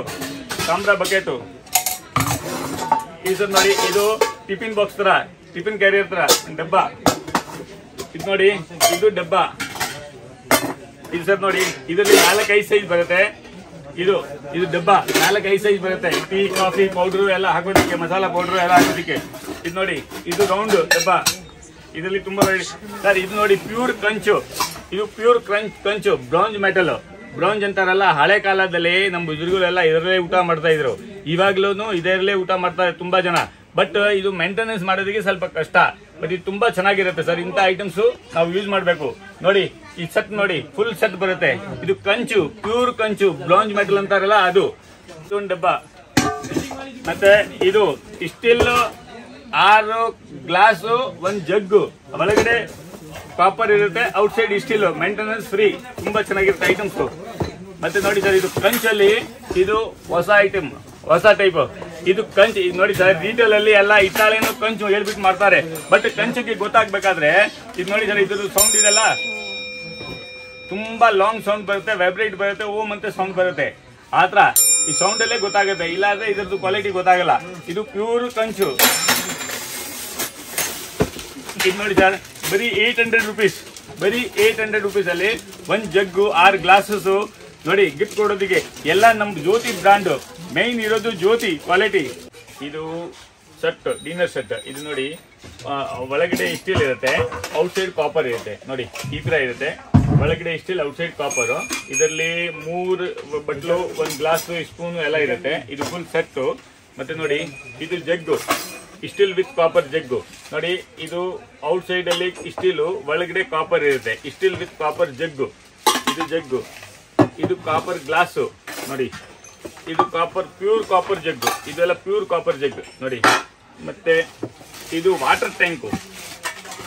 ತಾಮ್ರ ಬಕೆಟ್. ಇದು ನೋಡಿ ಇದು ಟಿಫಿನ್ ಬಾಕ್ಸ್ ತರ, ಟಿಫಿನ್ ಕ್ಯಾರಿಯರ್ ತರ ಡಬ್ಬ. ಇದು ನೋಡಿ ಇದು ಡಬ್ಬ. ಇದು ಸರ್ ನೋಡಿ ಇದರಲ್ಲಿ 4-5 ಸೈಜ್ ಬರುತ್ತೆ. ಇದು ಡಬ್ಬ 4-5 ಸೈಜ್ ಬರುತ್ತೆ. ಟೀ ಕಾಫಿ ಪೌಡರ್ ಎಲ್ಲ ಹಾಕೋದಕ್ಕೆ, ಮಸಾಲಾ ಪೌಡರ್ ಎಲ್ಲ ಹಾಕೋದಕ್ಕೆ. ಇದು ನೋಡಿ ಇದು ರೌಂಡ್ ಡಬ್ಬ. ಇದರಲ್ಲಿ ತುಂಬಾ ಸರ್. ಇದು ನೋಡಿ ಪ್ಯೂರ್ ಕಂಚು, ಇದು ಪ್ಯೂರ್ ಕಂಚು, ಬ್ರಾಂಜ್ ಮೆಟಲ್. ಬ್ರಾಂಜ್ ಅಂತಾರಲ್ಲ, ಹಳೆ ಕಾಲದಲ್ಲಿ ನಮ್ಮ ಬುಜುರ್ಗರೆಲ್ಲ ಇದರಲ್ಲೇ ಊಟ ಮಾಡ್ತಾ ಇದ್ರು. ಇವಾಗ್ಲೂ ಇದರಲ್ಲೇ ಊಟ ಮಾಡ್ತಾರೆ ತುಂಬಾ ಜನ. ಬಟ್ ಇದು ಮೇಂಟೆನೆನ್ಸ್ ಮಾಡೋದಕ್ಕೆ ಸ್ವಲ್ಪ ಕಷ್ಟ. ಬಟ್ ಇದು ತುಂಬಾ ಚೆನ್ನಾಗಿರುತ್ತೆ ಸರ್. ಇಂಥ ಐಟಮ್ಸ್ ನಾವು ಯೂಸ್ ಮಾಡಬೇಕು ನೋಡಿ. ಈ ಸೆಟ್ ನೋಡಿ ಫುಲ್ ಸೆಟ್ ಬರುತ್ತೆ. ಇದು ಕಂಚು, ಪ್ಯೂರ್ ಕಂಚು, ಬ್ರಾಂಜ್ ಮೆಟಲ್ ಅಂತಾರಲ್ಲ ಅದು. ಒಂದು ಡಬ್ಬ. ಮತ್ತೆ ಇದು ಸ್ಟೀಲ್ 6 ಗ್ಲಾಸು, 1 ಜಗ್ಗು, ಒಳಗಡೆ ಕಾಪರ್ ಇರುತ್ತೆ, out side steel, maintenance free. ತುಂಬಾ ಚೆನ್ನಾಗಿರುತ್ತೆ ಐಟಮ್ಸ್. ಮತ್ತೆ ನೋಡಿ ಸರ್ ಇದು ಕಂಚಲ್ಲಿ ಇದು ಹೊಸ ಐಟಮ್, ಹೊಸ ಟೈಪ್. ಇದು ಕಂಚು. ಇದು ನೋಡಿ ಸರ್ ರಿಟೇಲ್ ಅಲ್ಲಿ ಎಲ್ಲ ಹಿತ್ತಾಳೆನೂ ಕಂಚು ಹೇಳ್ಬಿಟ್ಟು ಮಾಡ್ತಾರೆ. ಬಟ್ ಕಂಚಿಗೆ ಗೊತ್ತಾಗ್ಬೇಕಾದ್ರೆ ಇದು ನೋಡಿ ಸರ್ ಇದ್ರ ಸೌಂಡ್ ಇದೆಲ್ಲ ತುಂಬಾ ಲಾಂಗ್ ಸೌಂಡ್ ಬರುತ್ತೆ, ವೈಬ್ರೇಟ್ ಬರುತ್ತೆ, ಓಮ್ ಅಂತ ಸೌಂಡ್ ಬರುತ್ತೆ. ಆತರ ಈ ಸೌಂಡ್ ಅಲ್ಲೇ ಗೊತ್ತಾಗುತ್ತೆ, ಇಲ್ಲಾಂದ್ರೆ ಇದ್ರದ್ದು ಕ್ವಾಲಿಟಿ ಗೊತ್ತಾಗಲ್ಲ. ಇದು ಪ್ಯೂರ್ ಕಂಚು. ಇದು ನೋಡಿ ಸರ್ ಬರೀ 800 rupees, ಬರೀ 800 rupees ಅಲ್ಲಿ 1 ಜಗ್ಗು, 6 ಗ್ಲಾಸಸ್ ನೋಡಿ ಗಿಫ್ಟ್ ಕೊಡೋದಿಗೆ. ಎಲ್ಲ ನಮ್ದು ಜ್ಯೋತಿ ಬ್ರಾಂಡ್, ಮೈನ್ ಇರೋದು ಜ್ಯೋತಿ ಕ್ವಾಲಿಟಿ. ಇದು ಸೆಟ್, ಡಿನ್ನರ್ ಸೆಟ್. ಇದು ನೋಡಿ ಒಳಗಡೆ ಸ್ಟೀಲ್ ಇರುತ್ತೆ, ಔಟ್ ಸೈಡ್ ಕಾಪರ್ ಇರುತ್ತೆ ನೋಡಿ. ಈ ತರ ಇರುತ್ತೆ, ಒಳಗಡೆ ಸ್ಟೀಲ್, ಔಟ್ ಸೈಡ್ ಕಾಪರ್. ಇದರಲ್ಲಿ 3 ಬಟ್ಲು, 1 ಗ್ಲಾಸ್, ಸ್ಪೂನ್ ಎಲ್ಲ ಇರುತ್ತೆ. ಇದು ಫುಲ್ ಸೆಟ್. ಮತ್ತೆ ನೋಡಿ ಇದು ಜಗ್ಗು, ಸ್ಟೀಲ್ ವಿತ್ ಕಾಪರ್ ಜಗ್ಗು ನೋಡಿ. ಇದು ಔಟ್ ಸೈಡ್ ಅಲ್ಲಿ ಸ್ಟೀಲು, ಒಳಗಡೆ ಕಾಪರ್ ಇರುತ್ತೆ, ಸ್ಟೀಲ್ ವಿತ್ ಕಾಪರ್ ಜಗ್ಗು. ಇದು ಜಗ್ಗು, ಇದು ಕಾಪರ್ ಗ್ಲಾಸು ನೋಡಿ. ಇದು ಕಾಪರ್, ಪ್ಯೂರ್ ಕಾಪರ್ ಜಗ್ಗು. ಇದೆಲ್ಲ ಪ್ಯೂರ್ ಕಾಪರ್ ಜಗ್ ನೋಡಿ. ಮತ್ತೆ ಇದು ವಾಟರ್ ಟ್ಯಾಂಕು,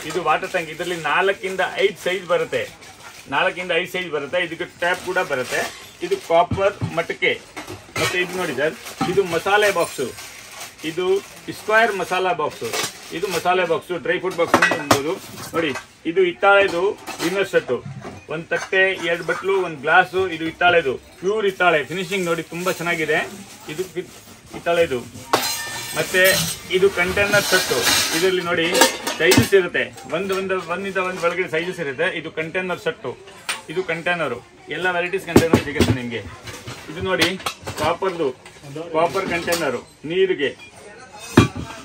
ಇದು ವಾಟರ್ ಟ್ಯಾಂಕ್. ಇದರಲ್ಲಿ 4-5 ಸೈಜ್ ಬರುತ್ತೆ, 4-5 ಸೈಜ್ ಬರುತ್ತೆ. ಇದಕ್ಕೆ ಟ್ಯಾಪ್ ಕೂಡ ಬರುತ್ತೆ. ಇದು ಕಾಪರ್ ಮಟಕೆ. ಮತ್ತೆ ಇದು ನೋಡಿ ಸರ್ ಇದು ಮಸಾಲೆ ಬಾಕ್ಸು, ಇದು ಸ್ಕ್ವೇರ್ ಮಸಾಲಾ ಬಾಕ್ಸ್. ಇದು ಮಸಾಲೆ ಬಾಕ್ಸು, ಡ್ರೈ ಫ್ರೂಟ್ ಬಾಕ್ಸ್ ಅನ್ಬೋದು ನೋಡಿ. ಇದು ಹಿತ್ತಾಳೆದು ಡಿನ್ನರ್ ಸೆಟ್. ಒಂದು ತಟ್ಟೆ, 2 ಬಟ್ಲು, ಒಂದು ಗ್ಲಾಸು. ಇದು ಹಿತ್ತಾಳೆದು, ಪ್ಯೂರ್ ಹಿತ್ತಾಳೆ. ಫಿನಿಶಿಂಗ್ ನೋಡಿ ತುಂಬಾ ಚೆನ್ನಾಗಿದೆ. ಇದು ಹಿತ್ತಾಳೆದು. ಮತ್ತೆ ಇದು ಕಂಟೈನರ್ ಸೆಟ್ಟು. ಇದರಲ್ಲಿ ನೋಡಿ ಸೈಜಸ್ ಇರುತ್ತೆ, ಒಂದಿಂದ ಒಂದು ಒಳಗಡೆ ಸೈಜಸ್ ಇರುತ್ತೆ. ಇದು ಕಂಟೈನರ್ ಸೆಟ್ಟು, ಇದು ಕಂಟೈನರು. ಎಲ್ಲ ವೆರೈಟೀಸ್ ಕಂಟೈನರ್ ಸಿಗುತ್ತೆ ನಿಮಗೆ. ಇದು ನೋಡಿ ಕಾಪರ್ ಕಂಟೈನರು ನೀರಿಗೆ.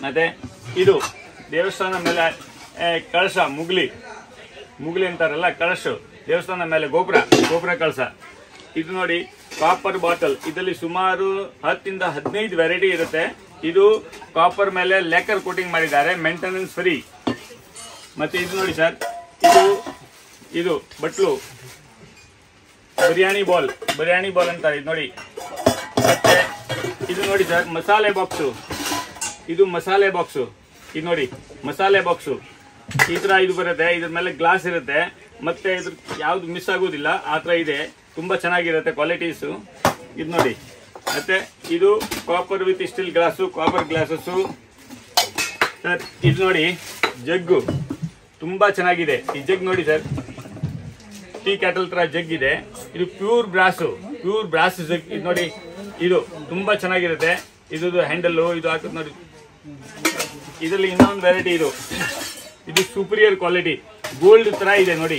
ಮತ್ತೆ ಇದು ದೇವಸ್ಥಾನ ಮೇಲೆ ಕಳಶ, ಮುಗ್ಲಿ ಅಂತಾರಲ್ಲ, ಕಳಶ. ದೇವಸ್ಥಾನ ಮೇಲೆ ಗೋಪುರ ಕಳಶ. ಇದು ನೋಡಿ ಕಾಪರ್ ಬಾಟಲ್. ಇದರಲ್ಲಿ ಸುಮಾರು 10 ಇಂದ 15 ವೆರೈಟಿ ಇರುತ್ತೆ. ಇದು ಕಾಪರ್ ಮೇಲೆ ಲೇಕರ್ ಕೋಟಿಂಗ್ ಮಾಡಿದ್ದಾರೆ, ಮೇಂಟೆನೆನ್ಸ್ ಫ್ರೀ. ಮತ್ತೆ ಇದು ನೋಡಿ ಸರ್, ಇದು ಬಟ್ಲು, ಬಿರಿಯಾನಿ ಬಾಲ್ ಅಂತಾರೆ. ಇದು ನೋಡಿ. ಮತ್ತೆ ಇದು ನೋಡಿ ಸರ್, ಮಸಾಲೆ ಬಾಕ್ಸು. ಇದು ಮಸಾಲೆ ಬಾಕ್ಸು. ಇದು ನೋಡಿ ಮಸಾಲೆ ಬಾಕ್ಸು. ಈ ತರ ಇದು ಬರುತ್ತೆ. ಇದ್ರ ಮೇಲೆ ಗ್ಲಾಸ್ ಇರುತ್ತೆ. ಮತ್ತೆ ಇದ್ರ ಯಾವ್ದು ಮಿಸ್ ಆಗೋದಿಲ್ಲ, ಆ ತರ ಇದೆ. ತುಂಬಾ ಚೆನ್ನಾಗಿರುತ್ತೆ ಕ್ವಾಲಿಟೀಸು. ಇದು ನೋಡಿ. ಮತ್ತೆ ಇದು copper with steel glass, copper glasses. Sir ಇದು ನೋಡಿ ಜಗ್ಗು, ತುಂಬಾ ಚೆನ್ನಾಗಿದೆ. ಈ ಜಗ್ ನೋಡಿ ಸರ್, ಟೀ ಕ್ಯಾಟಲ್ ತರ ಜಗ್ ಇದೆ. ಇದು ಪ್ಯೂರ್ ಬ್ರಾಸ್ ಜಗ್. ಇದು ನೋಡಿ, ಇದು ತುಂಬಾ ಚೆನ್ನಾಗಿರುತ್ತೆ. ಇದು ಹ್ಯಾಂಡಲ್ಲು ಇದು ಹಾಕೋದು ನೋಡಿ. ಇದರಲ್ಲಿ ಇನ್ನೊಂದು ವೆರೈಟಿ. ಇದು ಸೂಪರಿಯರ್ ಕ್ವಾಲಿಟಿ, ಗೋಲ್ಡ್ ತರ ಇದೆ ನೋಡಿ.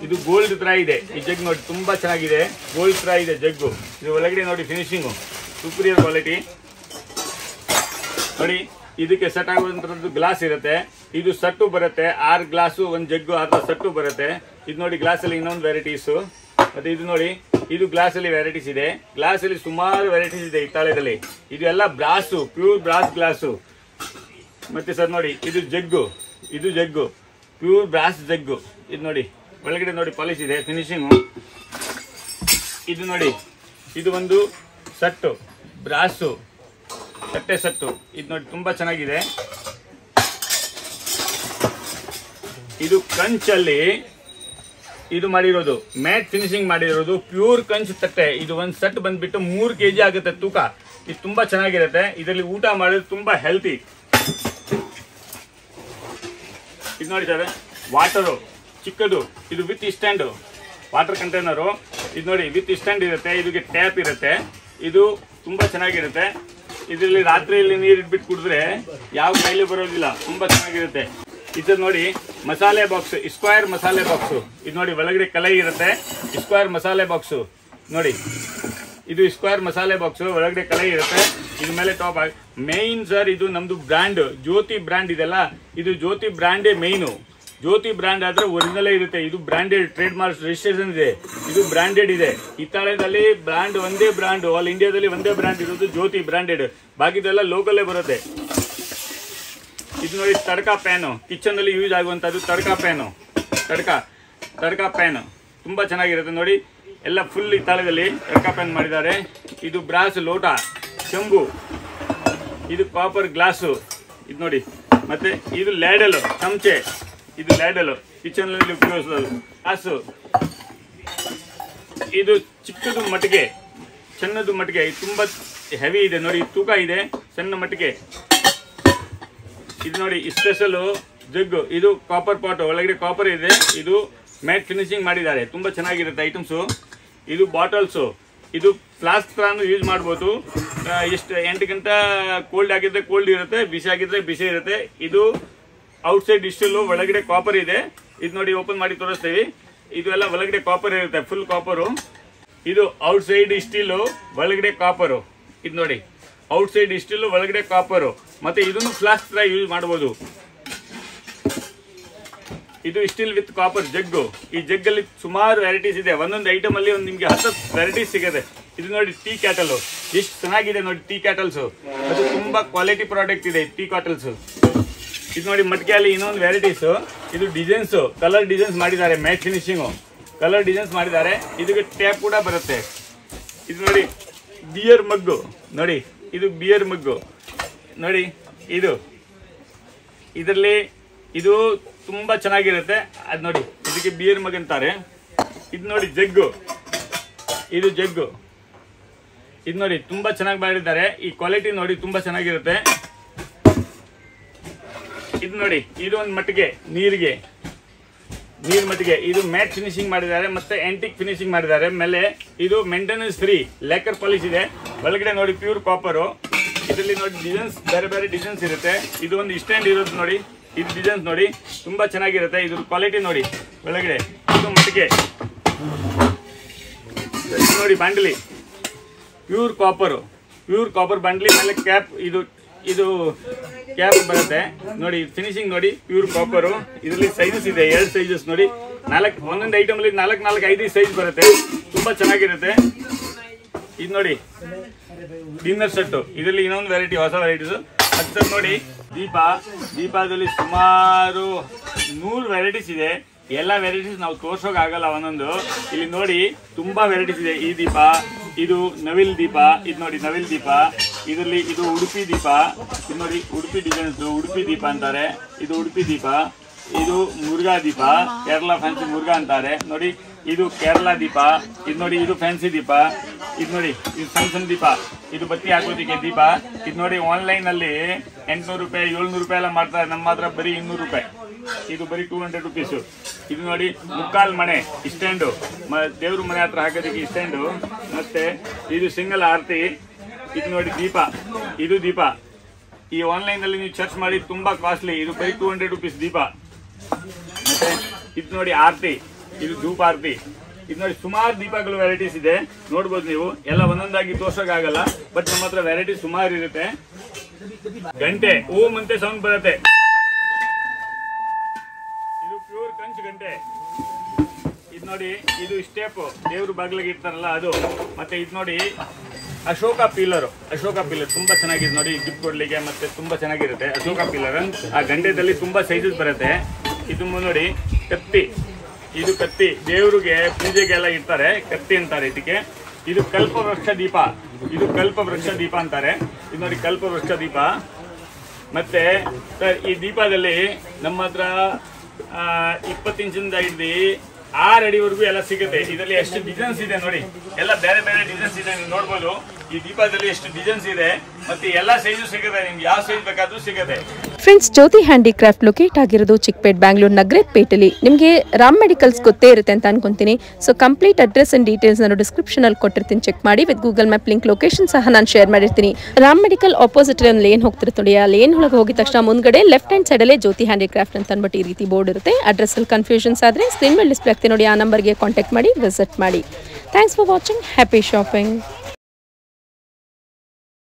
ಇದು ಗೋಲ್ಡ್ ತರ ಇದೆ. ಈ ಜಗ್ ನೋಡಿ ತುಂಬಾ ಚೆನ್ನಾಗಿದೆ, ಗೋಲ್ಡ್ ತರ ಇದೆ ಜಗ್ಗು. ಇದು ಒಳಗಡೆ ನೋಡಿ ಫಿನಿಶಿಂಗು, ಸೂಪರಿಯರ್ ಕ್ವಾಲಿಟಿ ನೋಡಿ. ಇದಕ್ಕೆ ಸೆಟ್ ಆಗುವಂತದ್ದು ಗ್ಲಾಸ್ ಇರುತ್ತೆ. ಇದು ಸೆಟ್ಟು ಬರುತ್ತೆ, 6 ಗ್ಲಾಸು 1 ಜಗ್ಗು, ಆ ತರ ಸೆಟ್ಟು ಬರುತ್ತೆ. ಇದು ನೋಡಿ ಗ್ಲಾಸ್ ಅಲ್ಲಿ ಇನ್ನೊಂದು ವೆರೈಟೀಸು. ಮತ್ತೆ ಇದು ನೋಡಿ, ಇದು ಗ್ಲಾಸ್ ಅಲ್ಲಿ ವೆರೈಟೀಸ್ ಇದೆ. ಗ್ಲಾಸ್ ಅಲ್ಲಿ ಸುಮಾರು ವೆರೈಟೀಸ್ ಇದೆ ಹಿತ್ತಾಳೆದಲ್ಲಿ. ಇದು ಎಲ್ಲ ಬ್ರಾಸು, ಪ್ಯೂರ್ ಬ್ರಾಸ್ ಗ್ಲಾಸು. ಮತ್ತೆ ಸರ್ ನೋಡಿ, ಇದು ಜಗ್ಗು ಪ್ಯೂರ್ ಬ್ರಾಸ್ ಜಗ್ಗು. ಇದು ನೋಡಿ ಒಳಗಡೆ ನೋಡಿ ಪಾಲಿಶ್ ಇದೆ, ಫಿನಿಶಿಂಗು. ಇದು ನೋಡಿ, ಇದು ಒಂದು ಸೆಟ್ಟು, ಬ್ರಾಸು ತಟ್ಟೆ ಸೆಟ್ಟು. ಇದು ನೋಡಿ ತುಂಬಾ ಚೆನ್ನಾಗಿದೆ. ಇದು ಕಂಚಲ್ಲಿ ಇದು ಮಾಡಿರೋದು, ಮ್ಯಾಟ್ ಫಿನಿಶಿಂಗ್ ಮಾಡಿರೋದು, ಪ್ಯೂರ್ ಕಂಚ್ ತಟ್ಟೆ. ಇದು ಒಂದು ಸೆಟ್ ಬಂದ್ಬಿಟ್ಟು 3 kg ಆಗುತ್ತೆ ತೂಕ. ಇದು ತುಂಬಾ ಚೆನ್ನಾಗಿರುತ್ತೆ. ಇದರಲ್ಲಿ ಊಟ ಮಾಡೋದು ತುಂಬಾ ಹೆಲ್ತಿ. ಇದು ನೋಡಿ ಸರ್, ವಾಟರು ಚಿಕ್ಕದು. ಇದು ವಿತ್ ಸ್ಟ್ಯಾಂಡ್ ವಾಟರ್ ಕಂಟೈನರು. ಇದು ನೋಡಿ ವಿತ್ ಸ್ಟ್ಯಾಂಡ್ ಇರುತ್ತೆ. ಇದಕ್ಕೆ ಟ್ಯಾಪ್ ಇರುತ್ತೆ. ಇದು ತುಂಬಾ ಚೆನ್ನಾಗಿರುತ್ತೆ. ಇದರಲ್ಲಿ ರಾತ್ರಿಯಲ್ಲಿ ನೀರು ಇಟ್ಬಿಟ್ಟು ಕುಡಿದ್ರೆ ಯಾವ ಕಾಯಿಲೆ ಬರೋದಿಲ್ಲ, ತುಂಬಾ ಚೆನ್ನಾಗಿರುತ್ತೆ. ಇದು ನೋಡಿ ಮಸಾಲೆ ಬಾಕ್ಸ್, ಸ್ಕ್ವೇರ್ ಮಸಾಲೆ ಬಾಕ್ಸು. ಇದು ನೋಡಿ ಒಳಗಡೆ ಕಲೈ ಇರುತ್ತೆ, ಸ್ಕ್ವೇರ್ ಮಸಾಲೆ ಬಾಕ್ಸು ನೋಡಿ. ಇದು ಸ್ಕ್ವೇರ್ ಮಸಾಲೆ ಬಾಕ್ಸು, ಒಳಗಡೆ ಕಲೈ ಇರುತ್ತೆ. ಇದ್ರ ಮೇಲೆ ಟಾಪ್ ಮೇನ್ ಸರ್, ಇದು ನಮ್ದು ಬ್ರ್ಯಾಂಡ್ ಜ್ಯೋತಿ ಬ್ರ್ಯಾಂಡ್ ಇದೆಲ್ಲ. ಇದು ಜ್ಯೋತಿ ಬ್ರ್ಯಾಂಡೇ ಮೇಯ್ನು. ಜ್ಯೋತಿ ಬ್ರ್ಯಾಂಡ್ ಆದ್ರೆ ಒರಿಜಿನಲ್ ಇರುತ್ತೆ. ಇದು ಬ್ರಾಂಡೆಡ್, ಟ್ರೇಡ್ ಮಾರ್ಕ್ ರಿಜಿಸ್ಟ್ರೇಷನ್ ಇದೆ. ಇದು ಬ್ರಾಂಡೆಡ್ ಇದೆ. ಹಿತ್ತಾಳೆದಲ್ಲಿ ಬ್ರ್ಯಾಂಡ್ ಒಂದೇ ಬ್ರ್ಯಾಂಡ್, ಆಲ್ ಇಂಡಿಯಾದಲ್ಲಿ ಒಂದೇ ಬ್ರ್ಯಾಂಡ್ ಇರೋದು ಜ್ಯೋತಿ ಬ್ರಾಂಡೆಡ್. ಬಾಕಿದೆಲ್ಲ ಲೋಕಲ್ಲೇ ಬರುತ್ತೆ. ಇದು ನೋಡಿ ತಡ್ಕಾ ಪ್ಯಾನು, ಕಿಚನ್ ಅಲ್ಲಿ use ಆಗುವಂತದ್ದು tadka pan. Tadka PAN ತುಂಬಾ ಚೆನ್ನಾಗಿರುತ್ತೆ ನೋಡಿ. ಎಲ್ಲ ಫುಲ್ ಹಿತ್ತಾಳೆದಲ್ಲಿ ತಡ್ಕಾ ಪ್ಯಾನ್ ಮಾಡಿದ್ದಾರೆ. ಇದು ಬ್ರಾಸ್ ಲೋಟ, ಚೆಂಬು. ಇದು ಕಾಪರ್ ಗ್ಲಾಸು. ಇದು ನೋಡಿ. ಮತ್ತೆ ಇದು ಲ್ಯಾಡಲ್ ಚಮಚೆ. ಇದು ಲ್ಯಾಡಲ್ ಕಿಚನ್ ಅಲ್ಲಿ ಉಪಯೋಗಿಸೋದು. ಗ್ಲಾಸು. ಇದು ಚಿಕ್ಕದು ಮಟ್ಟಿಗೆ, ಸಣ್ಣದು ಮಟ್ಟಿಗೆ. ಇದು ತುಂಬಾ ಹೆವಿ ಇದೆ ನೋಡಿ, ತೂಕ ಇದೆ. ಸಣ್ಣ ಮಟ್ಟಿಗೆ. ಇದು ನೋಡಿ ಸ್ಪೆಷಲ್ ಜಗ್ಗು. ಇದು ಕಾಪರ್ ಪಾಟ್, ಒಳಗಡೆ ಕಾಪರ್ ಇದೆ. ಇದು ಮ್ಯಾಟ್ ಫಿನಿಶಿಂಗ್ ಮಾಡಿದ್ದಾರೆ. ತುಂಬಾ ಚೆನ್ನಾಗಿರುತ್ತೆ ಐಟಮ್ಸು. ಇದು ಬಾಟಲ್ಸು. ಇದು ಫ್ಲಾಸ್ಕ್ ತರಾನು ಯೂಸ್ ಮಾಡ್ಬೋದು. ಎಷ್ಟು 8 ಗಂಟೆ ಕೋಲ್ಡ್ ಆಗಿದ್ರೆ ಕೋಲ್ಡ್ ಇರುತ್ತೆ, ಬಿಸಿ ಆಗಿದ್ರೆ ಬಿಸಿ ಇರುತ್ತೆ. ಇದು ಔಟ್ಸೈಡ್ ಸ್ಟೀಲು, ಒಳಗಡೆ ಕಾಪರ್ ಇದೆ. ಇದು ನೋಡಿ ಓಪನ್ ಮಾಡಿ ತೋರಿಸ್ತೀವಿ. ಇದು ಎಲ್ಲ ಒಳಗಡೆ ಕಾಪರ್ ಇರುತ್ತೆ, ಫುಲ್ ಕಾಪರು. ಇದು ಔಟ್ಸೈಡ್ ಸ್ಟೀಲು, ಒಳಗಡೆ ಕಾಪರು. ಇದು ನೋಡಿ ಔಟ್ಸೈಡ್ ಸ್ಟೀಲು, ಒಳಗಡೆ ಕಾಪರು. ಮತ್ತೆ ಇದನ್ನು ಫ್ಲಾಸ್ಕ್ ತರ ಯೂಸ್ ಮಾಡಬಹುದು. ಇದು ಸ್ಟೀಲ್ ವಿತ್ ಕಾಪರ್ ಜಗ್ಗು. ಈ ಜಗ್ಗಲ್ಲಿ ಸುಮಾರು ವೆರೈಟೀಸ್ ಇದೆ. ಒಂದೊಂದು ಐಟಮ್ ಅಲ್ಲಿ ನಿಮ್ಗೆ 10 ವೆರೈಟೀಸ್ ಸಿಗುತ್ತೆ. ಇದು ನೋಡಿ ಟೀ ಕ್ಯಾಟಲ್, ಎಷ್ಟು ಚೆನ್ನಾಗಿದೆ ನೋಡಿ ಟೀ ಕ್ಯಾಟಲ್ಸ್. ಅದು ತುಂಬಾ ಕ್ವಾಲಿಟಿ ಪ್ರಾಡಕ್ಟ್ ಇದೆ ಟೀ ಕ್ಯಾಟಲ್ಸ್. ಇದು ನೋಡಿ ಮಟ್ಕೆಯಲ್ಲಿ ಇನ್ನೊಂದು ವೆರೈಟೀಸ್. ಇದು ಡಿಸೈನ್ಸ್, ಕಲರ್ ಡಿಸೈನ್ಸ್ ಮಾಡಿದ್ದಾರೆ, ಮ್ಯಾಟ್ ಫಿನಿಶಿಂಗು ಕಲರ್ ಡಿಸೈನ್ಸ್ ಮಾಡಿದ್ದಾರೆ. ಇದಕ್ಕೆ ಟ್ಯಾಪ್ ಕೂಡ ಬರುತ್ತೆ. ಇದು ನೋಡಿ ಬಿಯರ್ ಮಗ್ಗು ನೋಡಿ. ಇದು ಬಿಯರ್ ಮಗ್ಗು ನೋಡಿ. ಇದರಲ್ಲಿ ಇದು ತುಂಬಾ ಚೆನ್ನಾಗಿರುತ್ತೆ. ಅದು ನೋಡಿ, ಇದಕ್ಕೆ ಬಿಯರ್ ಮಗ್ ಅಂತಾರೆ. ಇದು ನೋಡಿ ಜಗ್ಗು. ಇದು ಜಗ್ಗು. ಇದು ನೋಡಿ ತುಂಬಾ ಚೆನ್ನಾಗಿ ಮಾಡಿದ್ದಾರೆ. ಈ ಕ್ವಾಲಿಟಿ ನೋಡಿ ತುಂಬಾ ಚೆನ್ನಾಗಿರುತ್ತೆ. ಇದು ನೋಡಿ, ಇದು ಒಂದು ಮಟ್ಟಿಗೆ ನೀರಿಗೆ ನೀರ್ಮಟ್ಟಿಗೆ ಇದು ಮ್ಯಾಟ್ ಫಿನಿಶಿಂಗ್ ಮಾಡಿದ್ದಾರೆ ಮತ್ತೆ ಆಂಟಿಕ್ ಫಿನಿಶಿಂಗ್ ಮಾಡಿದ್ದಾರೆ. ಮೇಲೆ ಇದು ಮೇಂಟೆನೆನ್ಸ್ ಫ್ರೀ ಲೇಕರ್ ಪಾಲಿಶ್ ಇದೆ. ಒಳಗಡೆ ನೋಡಿ ಪ್ಯೂರ್ ಕಾಪರು. ಇದರಲ್ಲಿ ನೋಡಿ ಡಿಸೈನ್ಸ್ ಬೇರೆ ಬೇರೆ ಡಿಸೈನ್ಸ್ ಇರುತ್ತೆ. ಇದು ಒಂದು ಸ್ಟ್ಯಾಂಡ್ ಇರೋದು ನೋಡಿ, ಇದು ಡಿಸೈನ್ಸ್ ನೋಡಿ ತುಂಬಾ ಚೆನ್ನಾಗಿರುತ್ತೆ. ಇದ್ರ ಕ್ವಾಲಿಟಿ ನೋಡಿ. ಒಳಗಡೆ ಇದು ಮಟ್ಟಿಗೆ ನೋಡಿ ಬಾಂಡ್ಲಿ ಪ್ಯೂರ್ ಕಾಪರ್ ಬಾಂಡ್ಲಿ. ಮೇಲೆ ಕ್ಯಾಪ್ ಇದು ಕ್ಯಾಪ್ ಬರುತ್ತೆ ನೋಡಿ. ಫಿನಿಶಿಂಗ್ ನೋಡಿ ಪ್ಯೂರ್ ಕಾಪರು. ಇದರಲ್ಲಿ ಸೈಜಸ್ ಇದೆ, 2 ಸೈಜಸ್ ನೋಡಿ. ಒಂದೊಂದು ಐಟಮ್ ಅಲ್ಲಿ 4-5 ಸೈಜ್ ಬರುತ್ತೆ. ತುಂಬಾ ಚೆನ್ನಾಗಿರುತ್ತೆ. ಇದು ನೋಡಿ ಡಿನ್ನರ್ ಸೆಟ್. ಇದರಲ್ಲಿ ಇನ್ನೊಂದು ವೆರೈಟಿ, ಹೊಸ ವೆರೈಟೀಸ್. ಅದು ನೋಡಿ ದೀಪದಲ್ಲಿ ಸುಮಾರು 100 ವೆರೈಟೀಸ್ ಇದೆ. ಎಲ್ಲ ವೆರೈಟೀಸ್ ನಾವು ತೋರ್ಸೋಕೆ ಆಗಲ್ಲ ಒಂದೊಂದು. ಇಲ್ಲಿ ನೋಡಿ ತುಂಬಾ ವೆರೈಟೀಸ್ ಇದೆ. ಈ ದೀಪ, ಇದು ನವಿಲ್ ದೀಪ, ಇದು ನೋಡಿ ನವಿಲ್ ದೀಪ. ಇದರಲ್ಲಿ ಇದು ಉಡುಪಿ ದೀಪ. ಇದು ನೋಡಿ ಉಡುಪಿ ಡಿಸೈನ್ಸ್, ಉಡುಪಿ ದೀಪ ಅಂತಾರೆ. ಇದು ಉಡುಪಿ ದೀಪ. ಇದು ಮುರುಘಾ ದೀಪ, ಕೇರಳ ಫ್ಯಾನ್ಸಿ ಮುರುಘಾ ಅಂತಾರೆ ನೋಡಿ. ಇದು ಕೇರಳ ದೀಪ. ಇದು ನೋಡಿ ಇದು ಫ್ಯಾನ್ಸಿ ದೀಪ. ಇದು ನೋಡಿ ಇದು ಸಣ್ಣ ದೀಪ. ಇದು ಬತ್ತಿ ಹಾಕೋದಿಕ್ಕೆ ದೀಪ. ಇದು ನೋಡಿ ಆನ್ಲೈನ್ ಅಲ್ಲಿ 800 ರೂಪಾಯಿ 700 ರೂಪಾಯಿ ಎಲ್ಲ ಮಾಡ್ತಾರೆ. ನಮ್ಮ ಹತ್ರ ಬರೀ 200 ರೂಪಾಯಿ. ಇದು ಬರೀ 200 ರುಪೀಸು. ಇದು ನೋಡಿ ಮುಕ್ಕಾಲ್ ಮಣೆ ಸ್ಟ್ಯಾಂಡು, ದೇವ್ರ ಮನೆ ಹತ್ರ ಹಾಕೋದಕ್ಕೆ ಸ್ಟ್ಯಾಂಡು. ಮತ್ತೆ ಇದು ಸಿಂಗಲ್ ಆರತಿ. ಇದು ನೋಡಿ ದೀಪ, ಇದು ದೀಪ. ಈ ಆನ್ಲೈನ್ ಅಲ್ಲಿ ನೀವು ಸರ್ಚ್ ಮಾಡಿ ತುಂಬಾ ಕಾಸ್ಟ್ಲಿ. ಇದು ಬರೀ 200 ರುಪೀಸ್ ದೀಪ. ಮತ್ತೆ ಇದು ನೋಡಿ ಆರತಿ, ಇದು ಧೂಪ ಆರತಿ. ಇದು ನೋಡಿ ಸುಮಾರು ದೀಪಗಳು ವೆರೈಟೀಸ್ ಇದೆ, ನೋಡ್ಬೋದು ನೀವು. ಎಲ್ಲ ಒಂದೊಂದಾಗಿ ತೋರ್ಸೋಕ್ಕಾಗಲ್ಲ, ಬಟ್ ನಮ್ಮ ಹತ್ರ ವೆರೈಟಿ ಸುಮಾರು ಇರುತ್ತೆ. ಗಂಟೆ ಓಂ ಅಂತ ಸೌಂಡ್ ಬರುತ್ತೆ. ಇದು ಪ್ಯೂರ್ ಕಂಚು ಗಂಟೆ. ಇದು ನೋಡಿ ಇದು ಸ್ಟೆಪ್ ದೇವ್ರ ಬಾಗಿಲಿಗೆ ಇರ್ತಾರಲ್ಲ ಅದು. ಮತ್ತೆ ಇದು ನೋಡಿ ಅಶೋಕ ಪೀಲರ್ ತುಂಬಾ ಚೆನ್ನಾಗಿದೆ ನೋಡಿ. ಗಿಫ್ಟ್ ಕೊಡ್ಲಿಕ್ಕೆ ಮತ್ತೆ ತುಂಬಾ ಚೆನ್ನಾಗಿರುತ್ತೆ ಅಶೋಕ ಪೀಲರ್. ಆ ಗಂಟೆದಲ್ಲಿ ತುಂಬಾ ಸೈಜಸ್ ಬರುತ್ತೆ. ಇದು ನೋಡಿ ಕತ್ತಿ, ಇದು ಕತ್ತಿ ದೇವ್ರಿಗೆ ಪೂಜೆಗೆಲ್ಲ ಇರ್ತಾರೆ, ಕತ್ತಿ ಅಂತಾರೆ ಇದಕ್ಕೆ. ಇದು ಕಲ್ಪವೃಕ್ಷ ದೀಪ ಅಂತಾರೆ. ಇದು ನೋಡಿ ಕಲ್ಪವೃಕ್ಷ ದೀಪ. ಮತ್ತೆ ಈ ದೀಪದಲ್ಲಿ ನಮ್ಮ ಹತ್ರ 20 ಇಂಚಿಂದ ಹಿಡಿದು 6 ಅಡಿವರೆಗೂ ಎಲ್ಲ ಸಿಗುತ್ತೆ. ಇದರಲ್ಲಿ ಎಷ್ಟು ಡಿಸೈನ್ಸ್ ಇದೆ ನೋಡಿ, ಎಲ್ಲ ಬೇರೆ ಬೇರೆ ಡಿಸೈನ್ಸ್ ಇದೆ, ನೀವು ನೋಡ್ಬೋದು. ಈ ದೀಪದಲ್ಲಿ ಎಷ್ಟು ಡಿಸೈನ್ಸ್ ಇದೆ, ಮತ್ತೆ ಎಲ್ಲ ಸೈಜು ಸಿಗುತ್ತೆ. ನಿಮ್ಗೆ ಯಾವ ಸೈಜ್ ಬೇಕಾದ್ರೂ ಸಿಗುತ್ತೆ. ಫ್ರೆಂಡ್ಸ್, ಜ್ಯೋತಿ ಹ್ಯಾಂಡಿಕ್ರಾಫ್ಟ್ ಲೊಕೇಟ್ ಆಗಿರೋದು ಚಿಕ್ಕಪೇಟ್, ಬ್ಯಾಂಗ್ಳೂರ್ ನಗರದ ಪೇಟೆಲಿ. ನಿಮಗೆ ರಾಮ್ ಮೆಡಿಕಲ್ಸ್ ಗೊತ್ತೇ ಇರುತ್ತೆ ಅಂತ ಅನ್ಕೊಂತೀನಿ. So complete address and details ನಾನು ಡಿಸ್ಕ್ರಿಪ್ಷನ್ ಅಲ್ಲಿ ಕೊಟ್ಟಿರ್ತೀನಿ, ಚೆಕ್ ಮಾಡಿ. With Google map link location ಸಹ ನಾನು ಶೇರ್ ಮಾಡಿರ್ತೀನಿ. ರಾಮ್ ಮೆಡಿಕಲ್ ಆಪೋಸಿಟ್ ಒಂದು ಲೇನ್ ಹೋಗ್ತಿರುತ್ತೆ ನೋಡಿ. ಆ ಲೇನ್ ಒಳಗೆ ಹೋಗಿದ ತಕ್ಷಣ ಮುಂದ್ಗಡೆ ಲೆಫ್ಟ್ ಹ್ಯಾಂಡ್ ಸೈಡ್ ಅಲ್ಲೇ ಜ್ಯೋತಿ ಹ್ಯಾಂಡಿಕ್ರಾಫ್ಟ್ ಅಂತ ಅಂದ್ಬಿಟ್ಟು ಈ ರೀತಿ ಬೋರ್ಡ್ ಇರುತ್ತೆ. ಅಡ್ರೆಸ್ ಅಲ್ಲಿ ಕನ್ಫ್ಯೂಷನ್ಸ್ ಆದ್ರೆ ಸ್ಕ್ರೀನ್ ಮೇಲೆ ಡಿಸ್ಪ್ಲೇ ಆಗ್ತೀನಿ ನೋಡಿ, ಆ ನಂಬರ್ಗೆ ಕಾಂಟ್ಯಾಕ್ಟ್ ಮಾಡಿ, ವಿಸಿಟ್ ಮಾಡಿ. Thanks for watching. Happy shopping.